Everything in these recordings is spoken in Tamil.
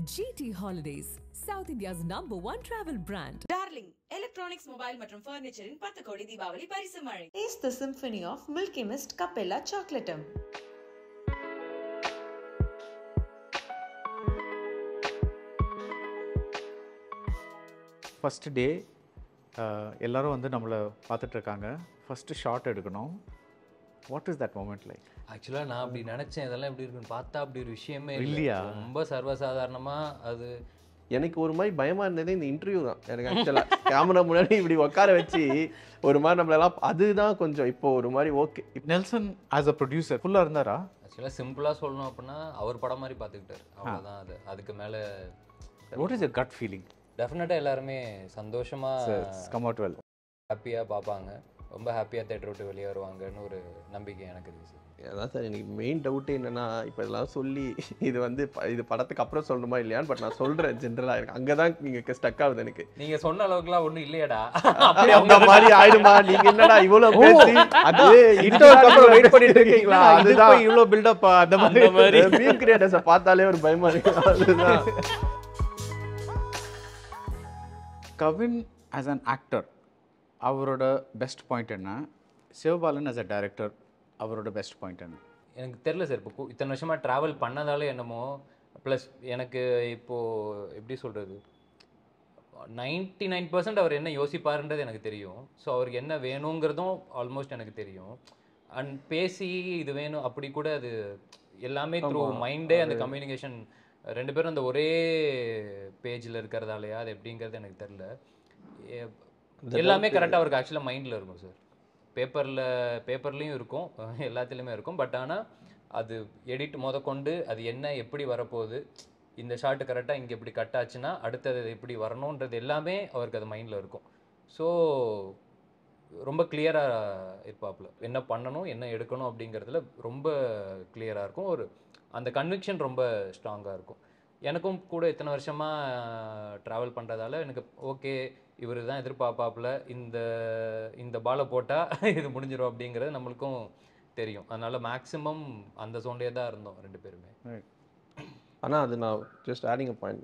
GT Holidays, South India's #1 travel brand. Darling, electronics, mobile மற்றும் furniture in 10 கோடி தீபாவளி பரிசு மழை. Taste the symphony of Milky Mist Capella Chocolatum. First day எல்லோரும் வந்து நம்மளை பார்த்துட்ருக்காங்க. ஃபஸ்ட்டு ஷாட் எடுக்கணும். What is that moment like? ஆக்சுவலாக நான் அப்படி நினச்சேன், இதெல்லாம் எப்படி இருக்குன்னு பார்த்தா அப்படி ஒரு விஷயமே இல்லையா? ரொம்ப சர்வசாதாரணமாக அது எனக்கு ஒரு மாதிரி பயமாக இருந்ததே இந்த இன்டர்வியூ தான். எனக்கு ஆக்சுவலாக கேமரா முன்னாடி இப்படி உட்கார வச்சு ஒரு மாதிரி நம்மளெல்லாம் அதுதான் கொஞ்சம் இப்போ ஒரு மாதிரி okay. Nelson as a producer ஃபுல்லாக இருந்தாரா? ஆக்சுவலாக சிம்பிளாக சொல்லணும் அப்படின்னா அவர் படம் மாதிரி பார்த்துக்கிட்டார், அவ்வளோதான். அதுக்கு மேலே what is a cut feeling? டெஃபினட்டாக எல்லாருமே சந்தோஷமாக கம் அவுட் வெல், ஹாப்பியாக பார்ப்பாங்க, ரொம்ப ஹாப்பியாக தேட்டர் விட்டு வெளியே வருவாங்கன்னு ஒரு நம்பிக்கை எனக்கு இருக்குது சார். அதான் சார் எனக்கு மெயின் டவுட்டு என்னென்னா, இப்போ இதெல்லாம் சொல்லி இது வந்து இது படத்துக்கு அப்புறம் சொல்லணுமா இல்லையான்னு பட் நான் சொல்கிறேன் ஜென்ரலாக. எனக்கு அங்கே தான் நீங்கள் ஸ்டக் ஆகுது. எனக்கு நீங்கள் சொன்ன அளவுக்குலாம் ஒன்றும் இல்லையாடா அப்படி அந்த மாதிரி ஆயிடுமா? நீங்கள் என்னடா இவ்வளோ பேசி அது இன்டர்வியூக்கு வெயிட் பண்ணிட்டு இருக்கீங்களா? அதுதான் இவ்வளோ பில்டப் அந்த மாதிரி மீம் கிரியேட்டர்ஸை பார்த்தாலே ஒரு பயமா இருக்கு. அதுதான். கவின் ஆஸ் அன் ஆக்டர் அவரோட பெஸ்ட் பாயிண்ட் என்ன? சிவபாலன் ஆஸ் அ டைரக்டர் அவரோட பெஸ்ட் பாயிண்ட் என்ன? எனக்கு தெரில சார். இப்போ இத்தனை வருஷமாக ட்ராவல் பண்ணதாலே என்னமோ, ப்ளஸ் எனக்கு இப்போது எப்படி சொல்கிறது, 99% அவர் என்ன யோசிப்பாருன்றது எனக்கு தெரியும். ஸோ அவருக்கு என்ன வேணுங்கிறதும் ஆல்மோஸ்ட் எனக்கு தெரியும். அண்ட் பேசி இது வேணும் அப்படி கூட அது எல்லாமே த்ரூ மைண்டே, அந்த கம்யூனிகேஷன் ரெண்டு பேரும் அந்த ஒரே பேஜில் இருக்கிறதாலையா அது எப்படிங்கிறது எனக்கு தெரில. எல்லாமே கரெக்டாக அவருக்கு ஆக்சுவலாக மைண்டில் இருக்கும் சார். பேப்பர்லேயும் இருக்கும், எல்லாத்துலேயுமே இருக்கும். பட் ஆனால் அது எடிட் கொண்டு அது என்ன எப்படி வரப்போகுது, இந்த ஷார்ட்டு கரெக்டாக இங்கே இப்படி கட் ஆச்சுன்னா அடுத்தது எப்படி வரணுன்றது எல்லாமே அவருக்கு அது மைண்டில் இருக்கும். ஸோ ரொம்ப கிளியராக இருப்பாப்புல, என்ன பண்ணணும் என்ன எடுக்கணும் அப்படிங்கிறதுல ரொம்ப கிளியராக இருக்கும். ஒரு அந்த கன்விக்ஷன் ரொம்ப ஸ்ட்ராங்காக இருக்கும். எனக்கும் கூட இத்தனை வருஷமாக ட்ராவல் பண்ணுறதால எனக்கு ஓகே, இவர் தான் எதிர்பார்ப்பாப்புல, இந்த பாலை போட்டால் இது முடிஞ்சிடும் அப்படிங்கிறது நம்மளுக்கும் தெரியும். அதனால் மேக்ஸிமம் அந்த சோண்டே தான் இருந்தோம் ரெண்டு பேருமே. ஆனால் அது நான் ஜஸ்ட் ஆடிங் அ பாயிண்ட்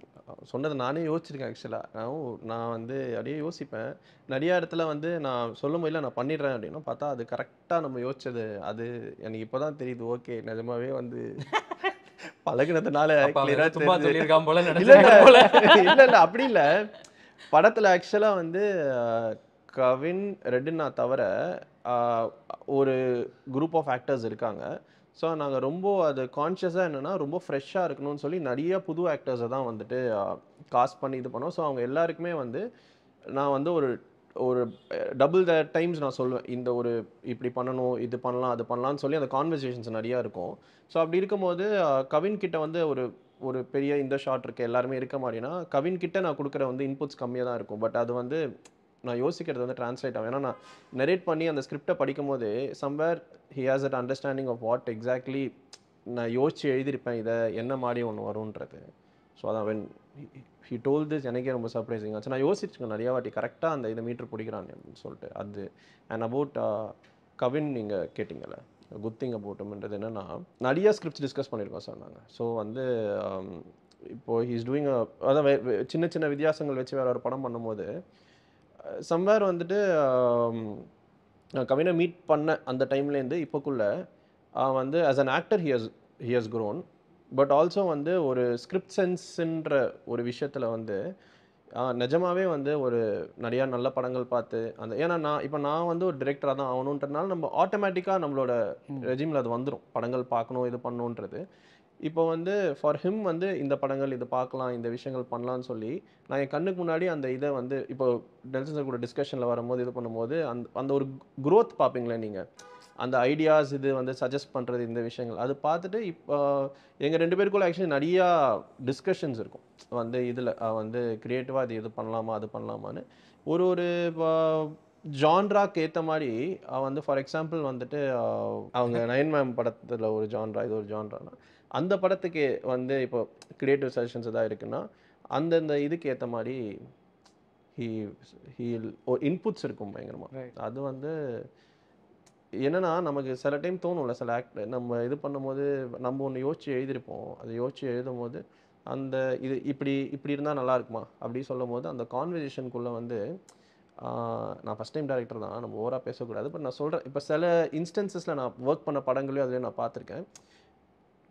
சொன்னது நானே யோசிச்சிருக்கேன். ஆக்சுவலாக நான் வந்து அப்படியே யோசிப்பேன் நிறையா இடத்துல வந்து நான் சொல்லும் போதில் நான் பண்ணிடுறேன் அப்படின்னா பார்த்தா அது கரெக்டாக நம்ம யோசிச்சது அது எனக்கு இப்போ தான் தெரியுது. ஓகே, நிஜமாவே வந்து பழகினதுனால சொல்லியிருக்கான் போல. இல்லை அப்படி இல்லை. படத்தில் ஆக்சுவலாக வந்து கவின் ரெட்டினா தவிர ஒரு குரூப் ஆஃப் ஆக்டர்ஸ் இருக்காங்க. ஸோ நாங்கள் ரொம்ப அது கான்ஷியஸாக என்னென்னா ரொம்ப ஃப்ரெஷ்ஷாக இருக்கணும்னு சொல்லி நிறைய புது ஆக்டர்ஸை தான் வந்துட்டு காஸ்ட் பண்ணி இது பண்ணோம். ஸோ அவங்க எல்லாருக்குமே வந்து நான் வந்து ஒரு டபுள் த டைம்ஸ் நான் சொல்லுவேன், இந்த ஒரு இப்படி பண்ணணும், இது பண்ணலாம், அது பண்ணலான்னு சொல்லி அந்த கான்வர்சேஷன்ஸ் நிறையா இருக்கும். ஸோ அப்படி இருக்கும்போது கவின் கிட்ட வந்து ஒரு பெரிய இந்த ஷாட் இருக்குது எல்லாருமே இருக்க மாதிரினா கவின் கிட்ட நான் கொடுக்குற வந்து இன்புட்ஸ் கம்மியாக தான் இருக்கும். பட் அது வந்து நான் யோசிக்கிறது வந்து ட்ரான்ஸ்லேட் ஆகும். ஏன்னா நான் நரேட் பண்ணி அந்த ஸ்கிரிப்டை படிக்கும் போது somewhere he has at understanding of what exactly நான் யோசிச்சு எழுதியிருப்பேன் இதை என்ன மாதிரி ஒன்று வரும்ன்றது. ஸோ அதான் வென் ஹி டோல் திஸ் எனக்கே ரொம்ப சர்ப்ரைசிங் ஆச்சு. நான் யோசிச்சுக்கேன் நிறையா வாட்டி கரெக்டாக அந்த இதை மீட்டர் பிடிக்கிறான் அப்படின்னு சொல்லிட்டு. அது அண்ட் அபவுட் கவின் நீங்கள் கேட்டிங்கல்ல, குட் திங் அபவுட்ன்றது என்னென்னா நிறைய ஸ்கிரிப்ட்ஸ் டிஸ்கஸ் பண்ணியிருக்கோம் சார் நாங்கள். ஸோ வந்து இப்போது ஹீஸ் டூயிங் அதான் சின்ன சின்ன வித்தியாசங்கள் வச்சு வேறு ஒரு படம் பண்ணும்போது சம்வேர் வந்துட்டு கவினை மீட் பண்ண அந்த டைம்லேருந்து இப்போக்குள்ளே வந்து as an actor he has grown. But also வந்து ஒரு ஸ்கிரிப்ட் சென்ஸ்ன்ற ஒரு விஷயத்தில் வந்து நிஜமாகவே வந்து ஒரு நிறையா நல்ல படங்கள் பார்த்து அந்த ஏன்னா நான் வந்து ஒரு டிரெக்டராக தான் ஆகணுன்றதுனால நம்ம ஆட்டோமேட்டிக்காக நம்மளோட ரெஜிமில் அது வந்துடும், படங்கள் பார்க்கணும் இது பண்ணணுன்றது. இப்போ வந்து ஃபார் ஹிம் வந்து இந்த படங்கள் இது பார்க்கலாம், இந்த விஷயங்கள் பண்ணலான்னு சொல்லி நான் என் கண்ணுக்கு முன்னாடி அந்த இதை வந்து இப்போ நெல்சன் சார் கூட டிஸ்கஷனில் வரும்போது இது பண்ணும்போது அந்த ஒரு க்ரோத் பார்ப்பீங்களே நீங்கள், அந்த ஐடியாஸ் இது வந்து சஜஸ்ட் பண்ணுறது இந்த விஷயங்கள் அது பார்த்துட்டு இப்போ எங்கள் ரெண்டு பேருக்குள்ள ஆக்சுவலி நிறையா டிஸ்கஷன்ஸ் இருக்கும் வந்து இதில் வந்து க்ரியேட்டிவாக இது பண்ணலாமா அது பண்ணலாமான்னு ஒரு ஜான்ராக்கு ஏற்ற மாதிரி வந்து ஃபார் எக்ஸாம்பிள் வந்துட்டு அவங்க நயன் மேம் படத்தில் ஒரு ஜான்ரா, இது ஒரு ஜான்ரானா அந்த படத்துக்கு வந்து இப்போ க்ரியேட்டிவ் சஜஷன்ஸ் எதாவது இருக்குன்னா அந்தந்த இதுக்கு ஏற்ற மாதிரி இன்புட்ஸ் இருக்கும் பயங்கரமாக. அது வந்து என்னன்னா நமக்கு சில டைம் தோணும்ல, சில நம்ம இது பண்ணும்போது நம்ம ஒன்று யோசிச்சு எழுதியிருப்போம், அதை யோசிச்சு எழுதும் போது அந்த இது இப்படி இப்படி இருந்தால் நல்லா இருக்குமா அப்படி சொல்லும் போது அந்த கான்வர்சேஷனுக்குள்ளே வந்து நான் ஃபஸ்ட் டைம் டேரக்டர் தான், நம்ம ஓவராக பேசக்கூடாது. பட் நான் சொல்கிறேன், இப்போ சில இன்ஸ்டன்சஸில் நான் ஒர்க் பண்ண படங்களையும் அதிலே நான் பார்த்துருக்கேன்.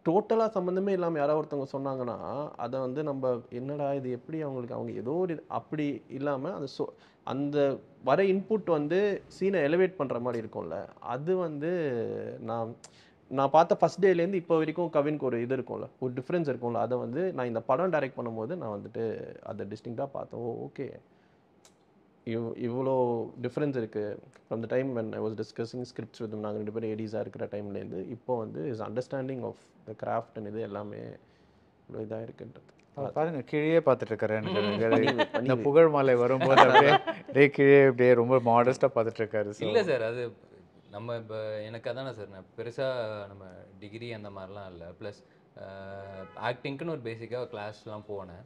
டோட்டலாக சம்மந்தமே இல்லாமல் யாராவது ஒருத்தவங்க சொன்னாங்கன்னா அதை வந்து நம்ம என்னடா இது எப்படி அவங்களுக்கு அவங்க ஏதோ ஒரு அப்படி இல்லாமல் அந்த அந்த வர இன்புட் வந்து சீனை எலிவேட் பண்ணுற மாதிரி இருக்கும்ல, அது வந்து நான் பார்த்த ஃபஸ்ட் டேலேருந்து இப்போ வரைக்கும் கவினுக்கு ஒரு இது இருக்கும்ல, ஒரு டிஃப்ரென்ஸ் இருக்கும்ல, அதை வந்து நான் இந்த படம் டைரக்ட் பண்ணும்போது நான் வந்துட்டு அதை டிஸ்டிங்காக பார்த்தேன். ஓகே இவ்வளோ டிஃப்ரென்ஸ் இருக்குது from the time when I was discussing scripts with நாங்கள் 2 பேரும் ஏடிஸாக இருக்கிற டைம்லேருந்து இப்போ வந்து is understanding of the craft இது எல்லாமே இவ்வளோ இதாக இருக்குன்றது. பாருங்க கீழே பார்த்துட்டு இருக்கிறேன் எனக்கு இந்த புகழ் மாலை வரும்போது அப்படியே கீழே அப்படியே ரொம்ப மாடஸ்ட்டாக பார்த்துட்டு இருக்காரு. இல்லை சார், அது நம்ம இப்போ எனக்கு அதானே சார், நான் பெருசாக நம்ம டிகிரி அந்த மாதிரிலாம் இல்லை. ப்ளஸ் ஆக்டிங்க்குன்னு ஒரு பேசிக்காக கிளாஸ்லாம் போனேன்.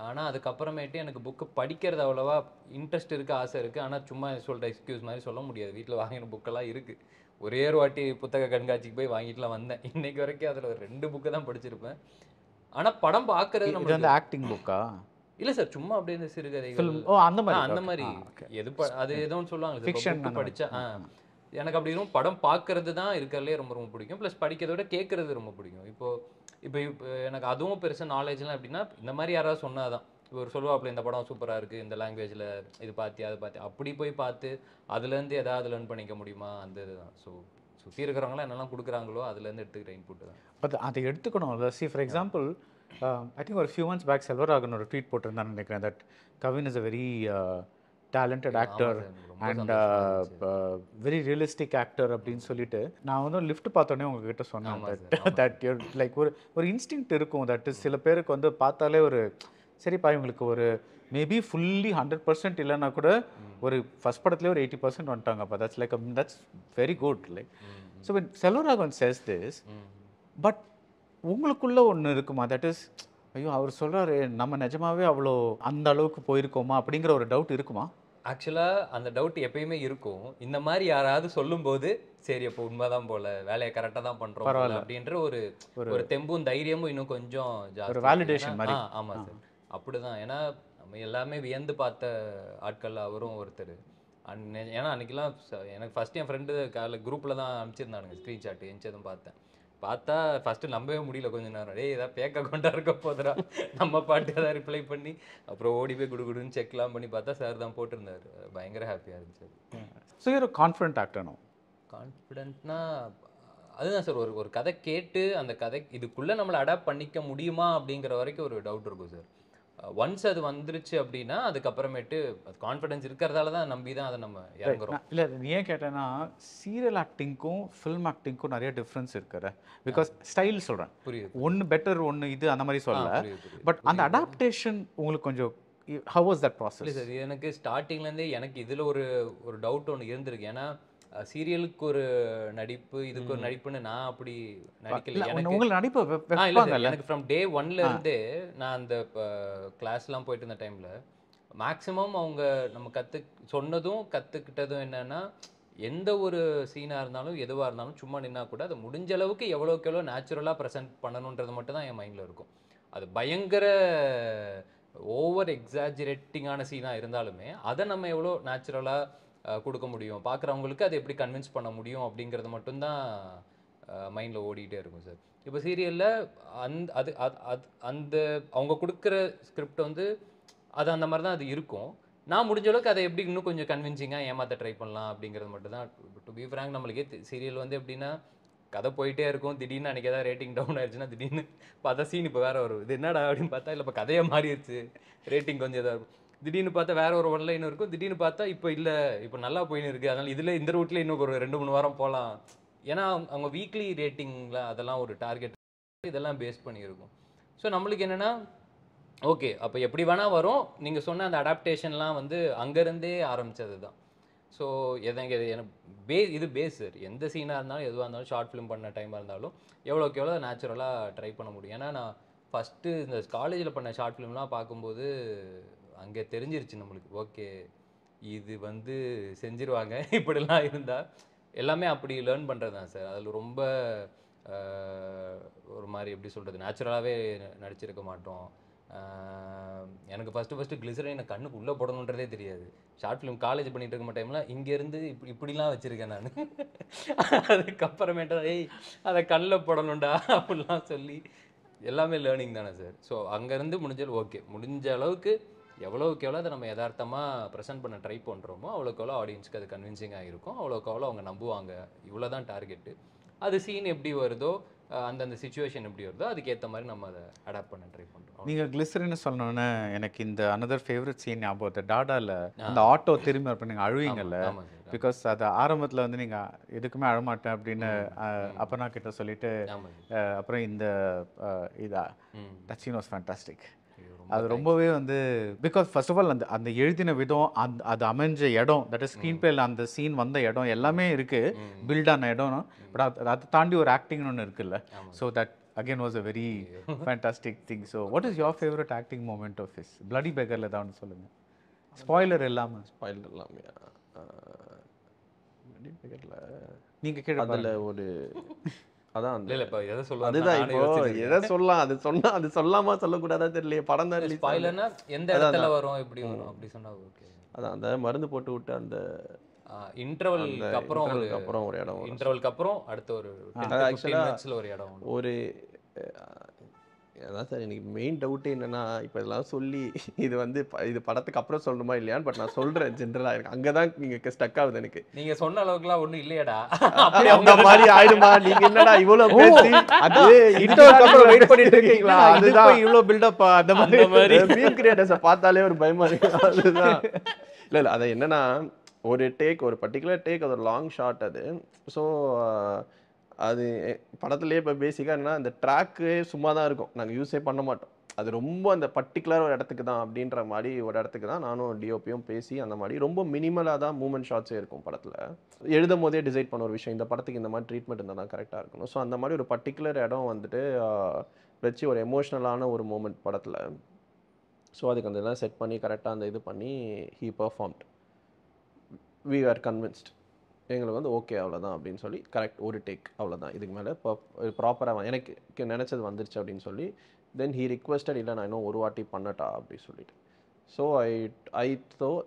ஆனால் அதுக்கப்புறமேட்டு எனக்கு புக்கு படிக்கிறது அவ்வளோவா இன்ட்ரெஸ்ட் இருக்குது, ஆசை இருக்குது. ஆனால் சும்மா சொல்கிற எக்ஸ்கியூஸ் மாதிரி சொல்ல முடியாது. வீட்டில் வாங்கின புக்கெல்லாம் இருக்குது. ஒரே ஒரு வாட்டி புத்தக கண்காட்சிக்கு போய் வாங்கிட்டுலாம் வந்தேன். இன்னைக்கு வரைக்கும் அதில் ஒரு 2 புக்கு தான் படிச்சிருப்பேன். ஆனால் படம் பார்க்கறது நம்ம வந்து ஆக்டிங் புக்கா இல்லை சார், சும்மா அப்படியே இந்த சிறுகதைகள் அந்த மாதிரி அந்த மாதிரி எது அது எதுவும் சொல்லுவாங்க படித்தா எனக்கு அப்படி இருக்கும். படம் பார்க்கறது தான் இருக்கிறதுலே ரொம்ப ரொம்ப பிடிக்கும். ப்ளஸ் படிக்கிறத விட கேட்குறது ரொம்ப பிடிக்கும். இப்போ எனக்கு அதுவும் பெருசாக நாலேஜ்லாம் எப்படின்னா இந்த மாதிரி யாராவது சொன்னாதான். இப்போ ஒரு சொல்லுவாப்பில் இந்த படம் சூப்பராக இருக்குது, இந்த லாங்குவேஜில் இது பார்த்தியா அது பார்த்தியா, அப்படி போய் பார்த்து அதுலேருந்து எதாவது லேர்ன் பண்ணிக்க முடியுமா அந்த இதுதான். ஸோ சுற்றி இருக்கிறவங்களாம் என்னெல்லாம் கொடுக்குறாங்களோ அதுலேருந்து எடுத்துக்கிற இன்புட் தான். பட் அதை எடுத்துக்கணும். C for example I think ஒரு ஃபியூ மந்த்ஸ் பேக் செல்வராகன் ஒரு ட்வீட் போட்டிருந்தான்னு நினைக்கிறேன். That Kavin is a very talented actor and very realistic actor அப்படின்னு சொல்லிட்டு நான் வந்து லிஃப்ட் பார்த்தோன்னே உங்ககிட்ட சொன்னேன். தட் லைக் ஒரு இன்ஸ்டிங்க்ட் இருக்கும். தட் இஸ் சில பேருக்கு வந்து பார்த்தாலே ஒரு சரிப்பா இவங்களுக்கு ஒரு மேபி ஃபுல்லி 100% இல்லைன்னா கூட ஒரு ஃபஸ்ட் படத்துலேயே ஒரு 80% வந்துட்டாங்க. அப்போ that's like that's very good. Like so when Selvaraghavan says this, but உங்களுக்குள்ள ஒன்று இருக்குமா? தட் இஸ் ஐயோ அவர் சொல்கிறாரு நம்ம நிஜமாவே அவ்வளோ அந்த அளவுக்கு போயிருக்கோமா அப்படிங்கிற ஒரு டவுட் இருக்குமா? ஆக்சுவலாக அந்த டவுட் எப்பயுமே இருக்கும். இந்த மாதிரி யாராவது சொல்லும்போது சரி அப்போ உண்மைதான் போல, வேலையை கரெக்டாக தான் பண்ணுறோம் அப்படின்ற ஒரு தெம்பும் தைரியமும் இன்னும் கொஞ்சம் ஒரு வேலிடேஷன் மாதிரி. ஆமாம் சார், அப்படிதான். ஏன்னா நம்ம எல்லாமே வியந்து பார்த்த ஆட்கள் அவரும் ஒருத்தர். ஏன்னா அன்றைக்கெலாம் எனக்கு ஃபஸ்ட்டு என் ஃப்ரெண்டு குரூப்பில் தான் அனுப்பிச்சிருந்தானுங்க ஸ்க்ரீன்ஷாட். எஞ்சதும் பார்த்தா ஃபஸ்ட்டு நம்பவே முடியல. கொஞ்சம் நேரம் ஏதாவது பேக் அக்கௌண்ட்டாக இருக்க போதுடா நம்ம பாட்டு ஏதாவது ரிப்ளை பண்ணி அப்புறம் ஓடி போய் குடுன்னு செக்லாம் பண்ணி பார்த்தா சார் தான் போட்டிருந்தார். பயங்கர ஹாப்பியாக இருந்துச்சு. ஸோ ஒரு கான்ஃபிடென்ட் ஆக்டணும். கான்ஃபிடென்ட்னா அதுதான் சார், ஒரு கதை கேட்டு அந்த கதை இதுக்குள்ளே நம்மளை அடாப்ட் பண்ணிக்க முடியுமா அப்படிங்கிற வரைக்கும் ஒரு டவுட் இருக்கும் சார். ஒன்ஸ் அது வந்துருச்சு அப்படின்னா அதுக்கப்புறமேட்டு அது கான்ஃபிடன்ஸ் இருக்கிறதால தான் நம்பி தான் அதை நம்ம இறங்குறோம். இல்லை ஏன் கேட்டேன்னா சீரியல் ஆக்டிங்க்கும் ஃபில்ம் ஆக்டிங்க்கும் நிறைய டிஃப்ரென்ஸ் இருக்குது. பிகாஸ் ஸ்டைல் சொல்கிறேன், புரியுது, ஒன்று பெட்டர் ஒன்று இது அந்த மாதிரி சொல்லலை. பட் அந்த அடாப்டேஷன் உங்களுக்கு கொஞ்சம் how was that process? இல்லை சார், எனக்கு ஸ்டார்டிங்லேருந்தே எனக்கு இதில் ஒரு டவுட் ஒன்று இருந்திருக்கு. ஏன்னா சீரியலுக்கு ஒரு நடிப்பு இதுக்கு ஒரு நடிப்புன்னு நான் அப்படி நடிக்கல. எனக்கு ஃப்ரம் டே 1ல இருந்தே நான் அந்த கிளாஸ்லாம் போயிட்டு இருந்த டைமில் மேக்ஸிமம் அவங்க நம்ம சொன்னதும் கற்றுக்கிட்டதும் என்னன்னா எந்த ஒரு சீனாக இருந்தாலும் எதுவாக இருந்தாலும் சும்மா நின்னா கூட அதை முடிஞ்ச அளவுக்கு எவ்வளோக்கு எவ்வளோ நேச்சுரலாக ப்ரெசென்ட் பண்ணணுன்றது மட்டும் தான் என் மைண்டில் இருக்கும். அது பயங்கர ஓவர் எக்ஸாஜரேட்டிங்கான சீனாக இருந்தாலுமே அதை நம்ம எவ்வளோ நேச்சுரலாக கொடுக்க முடியும், பார்க்குறவங்களுக்கு அதை எப்படி கன்வின்ஸ் பண்ண முடியும் அப்படிங்கிறது மட்டும்தான் மைண்டில் ஓடிக்கிட்டே இருக்கும் சார். இப்போ சீரியலில் அந்த அவங்க கொடுக்குற ஸ்கிரிப்ட் வந்து அது அந்த மாதிரி தான் அது இருக்கும். நான் முடிஞ்ச அளவுக்கு அதை எப்படி இன்னும் கொஞ்சம் கன்வின்சிங்காக ஏமாற்ற ட்ரை பண்ணலாம் அப்படிங்கிறது மட்டும்தான். டு பி ஃப்ராங்க் நம்மளுக்கே சீரியல் வந்து எப்படின்னா கதை போயிட்டே இருக்கும். திடீர்னு அன்றைக்கி ஏதாவது ரேட்டிங் டவுன் ஆயிடுச்சுன்னா திடீர்னு பார்த்தா சீன் இப்போ வேறு வரும், இது என்னடா அப்படின்னு பார்த்தா இல்லை இப்போ கதையை மாறிடுச்சு, ரேட்டிங் கொஞ்சம் இதாக இருக்கும். திடீர்னு பார்த்தா வேற ஒரு ஒன்லைன் இருக்கும், திடீர்னு பார்த்தா இப்போ இல்லை இப்போ நல்லா போயின்னு இருக்குது, அதனால் இதில் இந்த ரூட்டில் இன்னும் ஒரு 2-3 வாரம் போகலாம். ஏன்னா அவங்க வீக்லி ரேட்டிங்கில் அதெல்லாம் ஒரு டார்கெட் இதெல்லாம் பேஸ் பண்ணியிருக்கும். ஸோ நம்மளுக்கு என்னென்னா ஓகே அப்போ எப்படி வேணால் வரும். நீங்கள் சொன்ன அந்த அடாப்டேஷன்லாம் வந்து அங்கேருந்தே ஆரம்பித்தது தான். ஸோ எனக்கு இது பேஸ் சார். எந்த சீனாக இருந்தாலும் எதுவாக இருந்தாலும் ஷார்ட் ஃபிலிம் பண்ண டைமாக இருந்தாலும் எவ்வளோக்கு எவ்வளோ நேச்சுரலாக ட்ரை பண்ண முடியும். ஏன்னா நான் ஃபஸ்ட்டு இந்த காலேஜில் பண்ண ஷார்ட் ஃபிலிம்லாம் பார்க்கும்போது அங்கே தெரிஞ்சிருச்சு நம்மளுக்கு, ஓகே இது வந்து செஞ்சிருவாங்க இப்படிலாம் இருந்தால் எல்லாமே அப்படி லேர்ன் பண்ணுறது தான் சார். அதில் ரொம்ப ஒரு மாதிரி எப்படி சொல்கிறது நேச்சுரலாகவே நடிச்சிருக்க மாட்டோம். எனக்கு ஃபஸ்ட்டு கிளிசரினை கண்ணுக்கு உள்ளே போடணுன்றதே தெரியாது. ஷார்ட் ஃபிலிம் காலேஜ் பண்ணிட்டு இருக்க டைமில் இங்கேருந்து இப்படிலாம் வச்சுருக்கேன் நான். அதுக்கப்புறமேட்டா அதை கண்ணில் போடணுண்டா அப்படிலாம் சொல்லி எல்லாமே லேர்னிங் தானே சார். ஸோ அங்கேருந்து முடிஞ்ச அளவுக்கு எவ்வளோக்கு எவ்வளோ அதை நம்ம யதார்த்தமாக ப்ரெசென்ட் பண்ண ட்ரை பண்ணுறோமோ அவ்வளோக்கு எவ்வளோ ஆடியன்ஸ்க்கு அது கன்வின்சிங்காக இருக்கும், அவ்வளோக்கு எவ்வளோ அவங்க நம்புவாங்க. இவ்வளோ தான் டார்கெட்டு. அது சீன் எப்படி வருதோ அந்தந்த சிச்சுவேஷன் எப்படி வருதோ அதுக்கேற்ற மாதிரி நம்ம அதை அடாப்ட் பண்ண ட்ரை பண்ணுறோம். நீங்கள் கிளிசரின்னு சொன்னோன்னே எனக்கு இந்த அனதர் ஃபேவரட் சீன் ஞாபகம் டாடாவில் அந்த ஆட்டோ திரும்பி வரப்போ நீங்கள் அழுவீங்கல்ல. பிகாஸ் அது ஆரம்பத்தில் வந்து நீங்கள் எதுக்குமே அழமாட்டேன் அப்படின்னு அப்பனா கிட்ட சொல்லிட்டு அப்புறம் இந்த இதா தட் சீன் வாஸ் ஃபேண்டாஸ்டிக். அது ரொம்பவே வந்து பிகாஸ் ஃபர்ஸ்ட் ஆஃப் ஆல் அந்த எழுதின விதம் அது அமைஞ்ச இடம் தட் இஸ் ஸ்க்ரீன் பிளேல அந்த சீன் வந்த இடம் எல்லாமே இருக்குது பில்ட் ஆன இடம். பட் அதை தாண்டி ஒரு ஆக்டிங்னு ஒன்று இருக்குல்ல. So that again was a very fantastic thing. So what is your favourite acting moment of his bloody பெக்கரில் ஏதாவது சொல்லுங்கள். ஸ்பாய்லர் இல்லாமல் பிளடி பெக்கரில் நீங்கள் கேட்ட அதில் ஒரு அதான் அதுதான் இப்போ எதை சொல்லலாம் அது சொல்லாமா சொல்லக்கூடாதா தெரியல. படம் தான் ஸ்பாயிலர்னா எந்த இடத்துல வரும் எப்படி வரும் அப்படி சொன்னா ஓகே. அதான் அந்த மருந்து போட்டு விட்டு அந்த இன்டர்வலுக்கு அப்புறம் ஒரு இடம், இன்டர்வலுக்கு அப்புறம் அடுத்த ஒரு 15 மினிட்ஸ்ல ஒரு இடம் ஒரு அதான் சார் எனக்கு மெயின் டவுட்டு என்னென்னா இப்போ இதெல்லாம் சொல்லி இது வந்து இது படத்துக்கு அப்புறம் சொல்லணுமா இல்லையான்னு பட் நான் சொல்கிறேன் ஜென்ரலாக எனக்கு அங்கே தான் நீங்கள் ஸ்டக் ஆகுது. எனக்கு நீங்கள் சொன்ன அளவுக்குலாம் ஒன்றும் இல்லையாடா அந்த மாதிரி ஆயிடுமா? நீங்கள் என்னடா இவ்வளோ பேசி அது இன்டர்வலுக்கு அப்புறம் வெயிட் பண்ணிட்டு இருக்கீங்களா? அதுதான் இவ்வளோ பில்டப் அந்த மாதிரி மீம் கிரியேட்டர்ஸை பார்த்தாலே ஒரு பயமா இருக்கு. அதுதான் இல்லை அதை என்னன்னா ஒரு பர்டிகுலர் டேக் அது ஒரு லாங் ஷாட் அது. ஸோ அது படத்துலேயே இப்போ பேசிக்காக என்ன அந்த ட்ராக்கு சும்மா தான் இருக்கும், நாங்கள் யூஸே பண்ண மாட்டோம். அது ரொம்ப அந்த பர்டிகுலர் ஒரு இடத்துக்கு தான் அப்படின்ற மாதிரி ஒரு இடத்துக்கு தான் நானும் டிஓபியும் பேசி அந்த மாதிரி ரொம்ப மினிமலாக தான் மூமெண்ட் ஷாட்ஸே இருக்கும் படத்தில். எழுதும் போதே டிசைட் பண்ண ஒரு விஷயம் இந்த படத்துக்கு இந்த மாதிரி ட்ரீட்மெண்ட் இருந்தால் தான் கரெக்டாக இருக்கணும். ஸோ அந்த மாதிரி ஒரு பர்டிகுலர் இடம் வந்துட்டு வச்சு ஒரு எமோஷ்னலான ஒரு மூமெண்ட் படத்தில். ஸோ அதுக்கு அந்த இதெல்லாம் செட் பண்ணி கரெக்டாக அந்த இது பண்ணி he performed. We are convinced எங்களுக்கு வந்து ஓகே அவ்வளோதான் அப்படின்னு சொல்லி கரெக்ட் ஒரு டேக் அவ்வளோதான், இதுக்கு மேலே ப்ராப்பராக எனக்கு நினச்சது வந்துருச்சு அப்படின்னு சொல்லி தென் ஹீ ரிக்வெஸ்டட் இல்லை நான் இன்னும் ஒரு வாட்டி பண்ணட்டா அப்படின்னு சொல்லிட்டு. ஸோ ஐ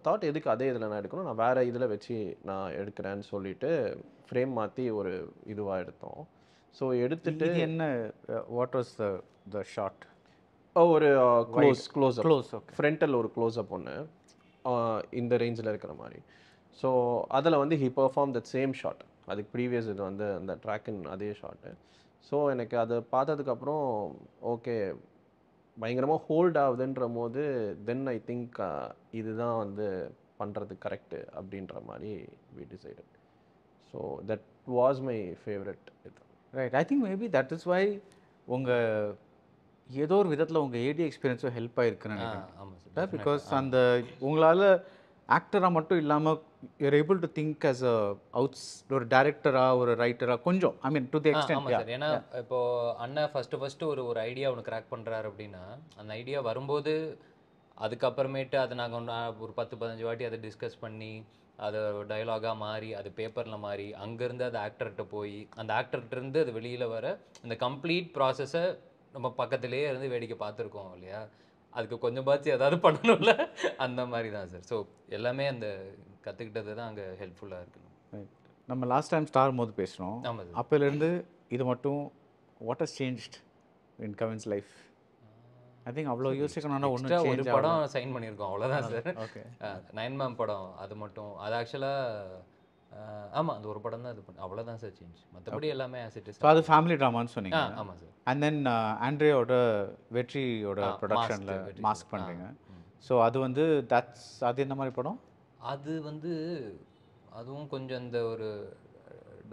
தாட் எதுக்கு அதே இதில் நான் எடுக்கணும், நான் வேறு இதில் வச்சு நான் எடுக்கிறேன்னு சொல்லிட்டு ஃப்ரேம் மாற்றி ஒரு இதுவாக எடுத்தோம். ஸோ எடுத்துட்டு என்ன வாட் வாஸ் த ஷாட் ஒரு க்ளோஸ் ஃப்ரண்டல் ஒரு க்ளோஸ்அப் ஒன்று இந்த ரேஞ்சில் இருக்கிற மாதிரி. ஸோ அதில் வந்து he perform that same shot, அதுக்கு ப்ரீவியஸ் இது வந்து அந்த ட்ராக்கின் அதே ஷாட்டு. ஸோ எனக்கு அதை பார்த்ததுக்கப்புறம் ஓகே பயங்கரமாக ஹோல்ட் ஆகுதுன்ற போது தென் ஐ திங்க் இதுதான் வந்து பண்ணுறது கரெக்டு அப்படின்ற மாதிரி we decided. So that was my favourite இது. Right. I think maybe that is why உங்கள் ஏதோ ஒரு விதத்தில் உங்கள் ஏடி எக்ஸ்பீரியன்ஸும் ஹெல்ப் ஆகிருக்குன்னு நினைக்கிறேன். ஆமாம் சார். பிகாஸ் அந்த உங்களால் ஆக்டராக மட்டும் இல்லாமல் you're able to think as ஒரு டைரக்டராக ஒரு ரைட்டராக கொஞ்சம் I mean to the extent. Sir ஏன்னா இப்போது அண்ணன் ஃபஸ்ட்டு ஒரு ஐடியா ஒன்று கிராக் பண்ணுறாரு அப்படின்னா அந்த ஐடியா வரும்போது அதுக்கப்புறமேட்டு அதை நாங்கள் ஒரு 10-15 வாட்டி அதை டிஸ்கஸ் பண்ணி அது டயலாகாக மாறி அது பேப்பரில் மாறி அங்கேருந்து அது ஆக்டர்கிட்ட போய் அந்த ஆக்டர்கிட்டருந்து அது வெளியில் வர இந்த கம்ப்ளீட் ப்ராசஸை நம்ம பக்கத்துலேயே இருந்து வேடிக்கை பார்த்துருக்கோம் இல்லையா. அதுக்கு கொஞ்சம் பார்த்து ஏதாவது பண்ணணும்ல அந்த மாதிரி தான் சார். ஸோ எல்லாமே அந்த கற்றுக்கிட்டது தான் அங்கே ஹெல்ப்ஃபுல்லாக இருக்கணும். நம்ம லாஸ்ட் டைம் ஸ்டார் போது பேசுகிறோம். ஆமாம் சார். அப்போலேருந்து இது மட்டும் what has changed in Cavin's life? I think அவ்வளோ யோசிக்கணும்னா ஒரு படம் சைன் பண்ணியிருக்கோம் அவ்வளோதான் சார். ஓகே. 9 மேம் படம் அது மட்டும் அது ஆக்சுவலாக ஆமாம் அந்த ஒரு படம் தான் இது பண்ண அவ்வளோதான் சார் சேஞ்ச். மற்றபடி எல்லாமே ஆஸ் இட் இஸ். ஸோ அது ஃபேமிலி ட்ராமான்னு சொன்னீங்க. ஆமாம் சார். அண்ட் தென் ஆண்ட்ரேயோட வெற்றியோட ப்ரொடக்ஷனில் மாஸ்க் பண்ணுறீங்க. ஸோ அது வந்து அது என்ன மாதிரி படம்? அது வந்து அதுவும் கொஞ்சம் அந்த ஒரு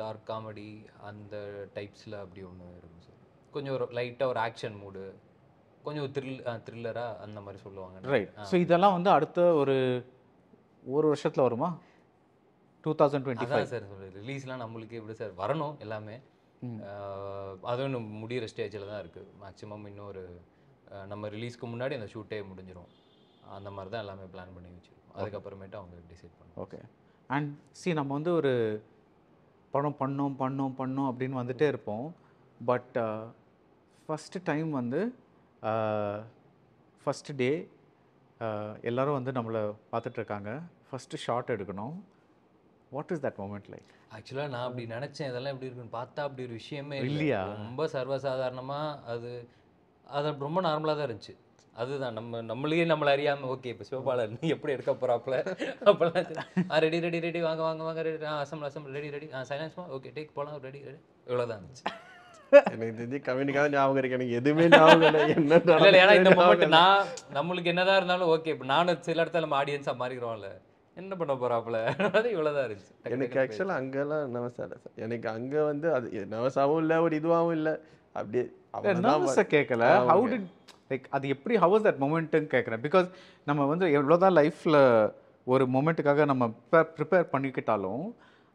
டார்க் காமெடி அந்த டைப்ஸில் அப்படி ஒன்று இருக்கும் சார். கொஞ்சம் ஒரு லைட்டாக ஒரு ஆக்ஷன் மூடு கொஞ்சம் த்ரில்லராக அந்த மாதிரி சொல்லுவாங்க. ரைட். ஸோ இதெல்லாம் வந்து அடுத்த ஒரு வருஷத்தில் வருமா? 2025 சார். ரிலீஸ்லாம் நம்மளுக்கு எப்படி சார் வரணும் எல்லாமே. அதுவும் இன்னும் முடிகிற ஸ்டேஜில் தான் இருக்குது. மேக்ஸிமம் இன்னொரு நம்ம ரிலீஸ்க்கு முன்னாடி அந்த ஷூட்டே முடிஞ்சிடும். அந்த மாதிரி தான் எல்லாமே பிளான் பண்ணி வச்சுருக்கோம். அதுக்கப்புறமேட்டு அவங்க டிசைட் பண்ணுவோம். ஓகே. அண்ட் நம்ம வந்து ஒரு படம் பண்ணோம் அப்படின்னு வந்துகிட்டே இருப்போம். பட் ஃபஸ்ட்டு டைம் வந்து ஃபஸ்ட்டு டே எல்லோரும் வந்து நம்மளை பார்த்துட்ருக்காங்க, ஃபஸ்ட்டு ஷாட் எடுக்கணும். What is that moment like? ஆக்சுவலாக நான் அப்படி நினச்சேன், இதெல்லாம் எப்படி இருக்குன்னு பார்த்தா அப்படி ஒரு விஷயமே இல்லையா? ரொம்ப சர்வசாதாரணமாக அது ரொம்ப நார்மலாக தான் இருந்துச்சு. அதுதான் நம்மளை அறியாமல் ஓகே இப்போ சிவபாலன் எப்படி எடுக்க போகிறாப்புல அப்போல்லாம் ரெடி ரெடி ரெடி வாங்க வாங்க வாங்க ரெடி அசம்பிள் ரெடி ரெடி சைலன்ஸ்மா ஓகே டேக் போகலாம் ரெடி ரெடி இவ்வளோதான் இருந்துச்சு. எனக்கு தெரிஞ்சு கவினுக்காக ஞாபகம் இருக்கு, எனக்கு எதுவுமே ஞாபகம் இல்லை. என்ன இல்லை ஏன்னா இந்த மொமெண்ட் நம்மளுக்கு என்னதான் இருந்தாலும் ஓகே இப்போ நானும் சில இடத்துல நம்ம ஆடியன்ஸாக மாறிக்கிறோம்ல, என்ன பண்ண போகிறாப்புல இவ்வளோதான் இருந்துச்சு. எனக்கு ஆக்சுவலாக அங்கெல்லாம் நவசா இல்லை சார். எனக்கு அங்கே வந்து அது நவசாவும் இல்லை, ஒரு இதுவாகவும் இல்லை, அப்படியே நர்வஸை கேட்கல. ஹவு டிட் லைக் அது எப்படி ஹவ் வாஸ் தட் மொமெண்ட்டுன்னு கேட்குறேன். பிகாஸ் நம்ம வந்து எவ்வளோதான் லைஃப்பில் ஒரு மொமெண்ட்டுக்காக நம்ம ப்ரிப்பேர் பண்ணிக்கிட்டாலும்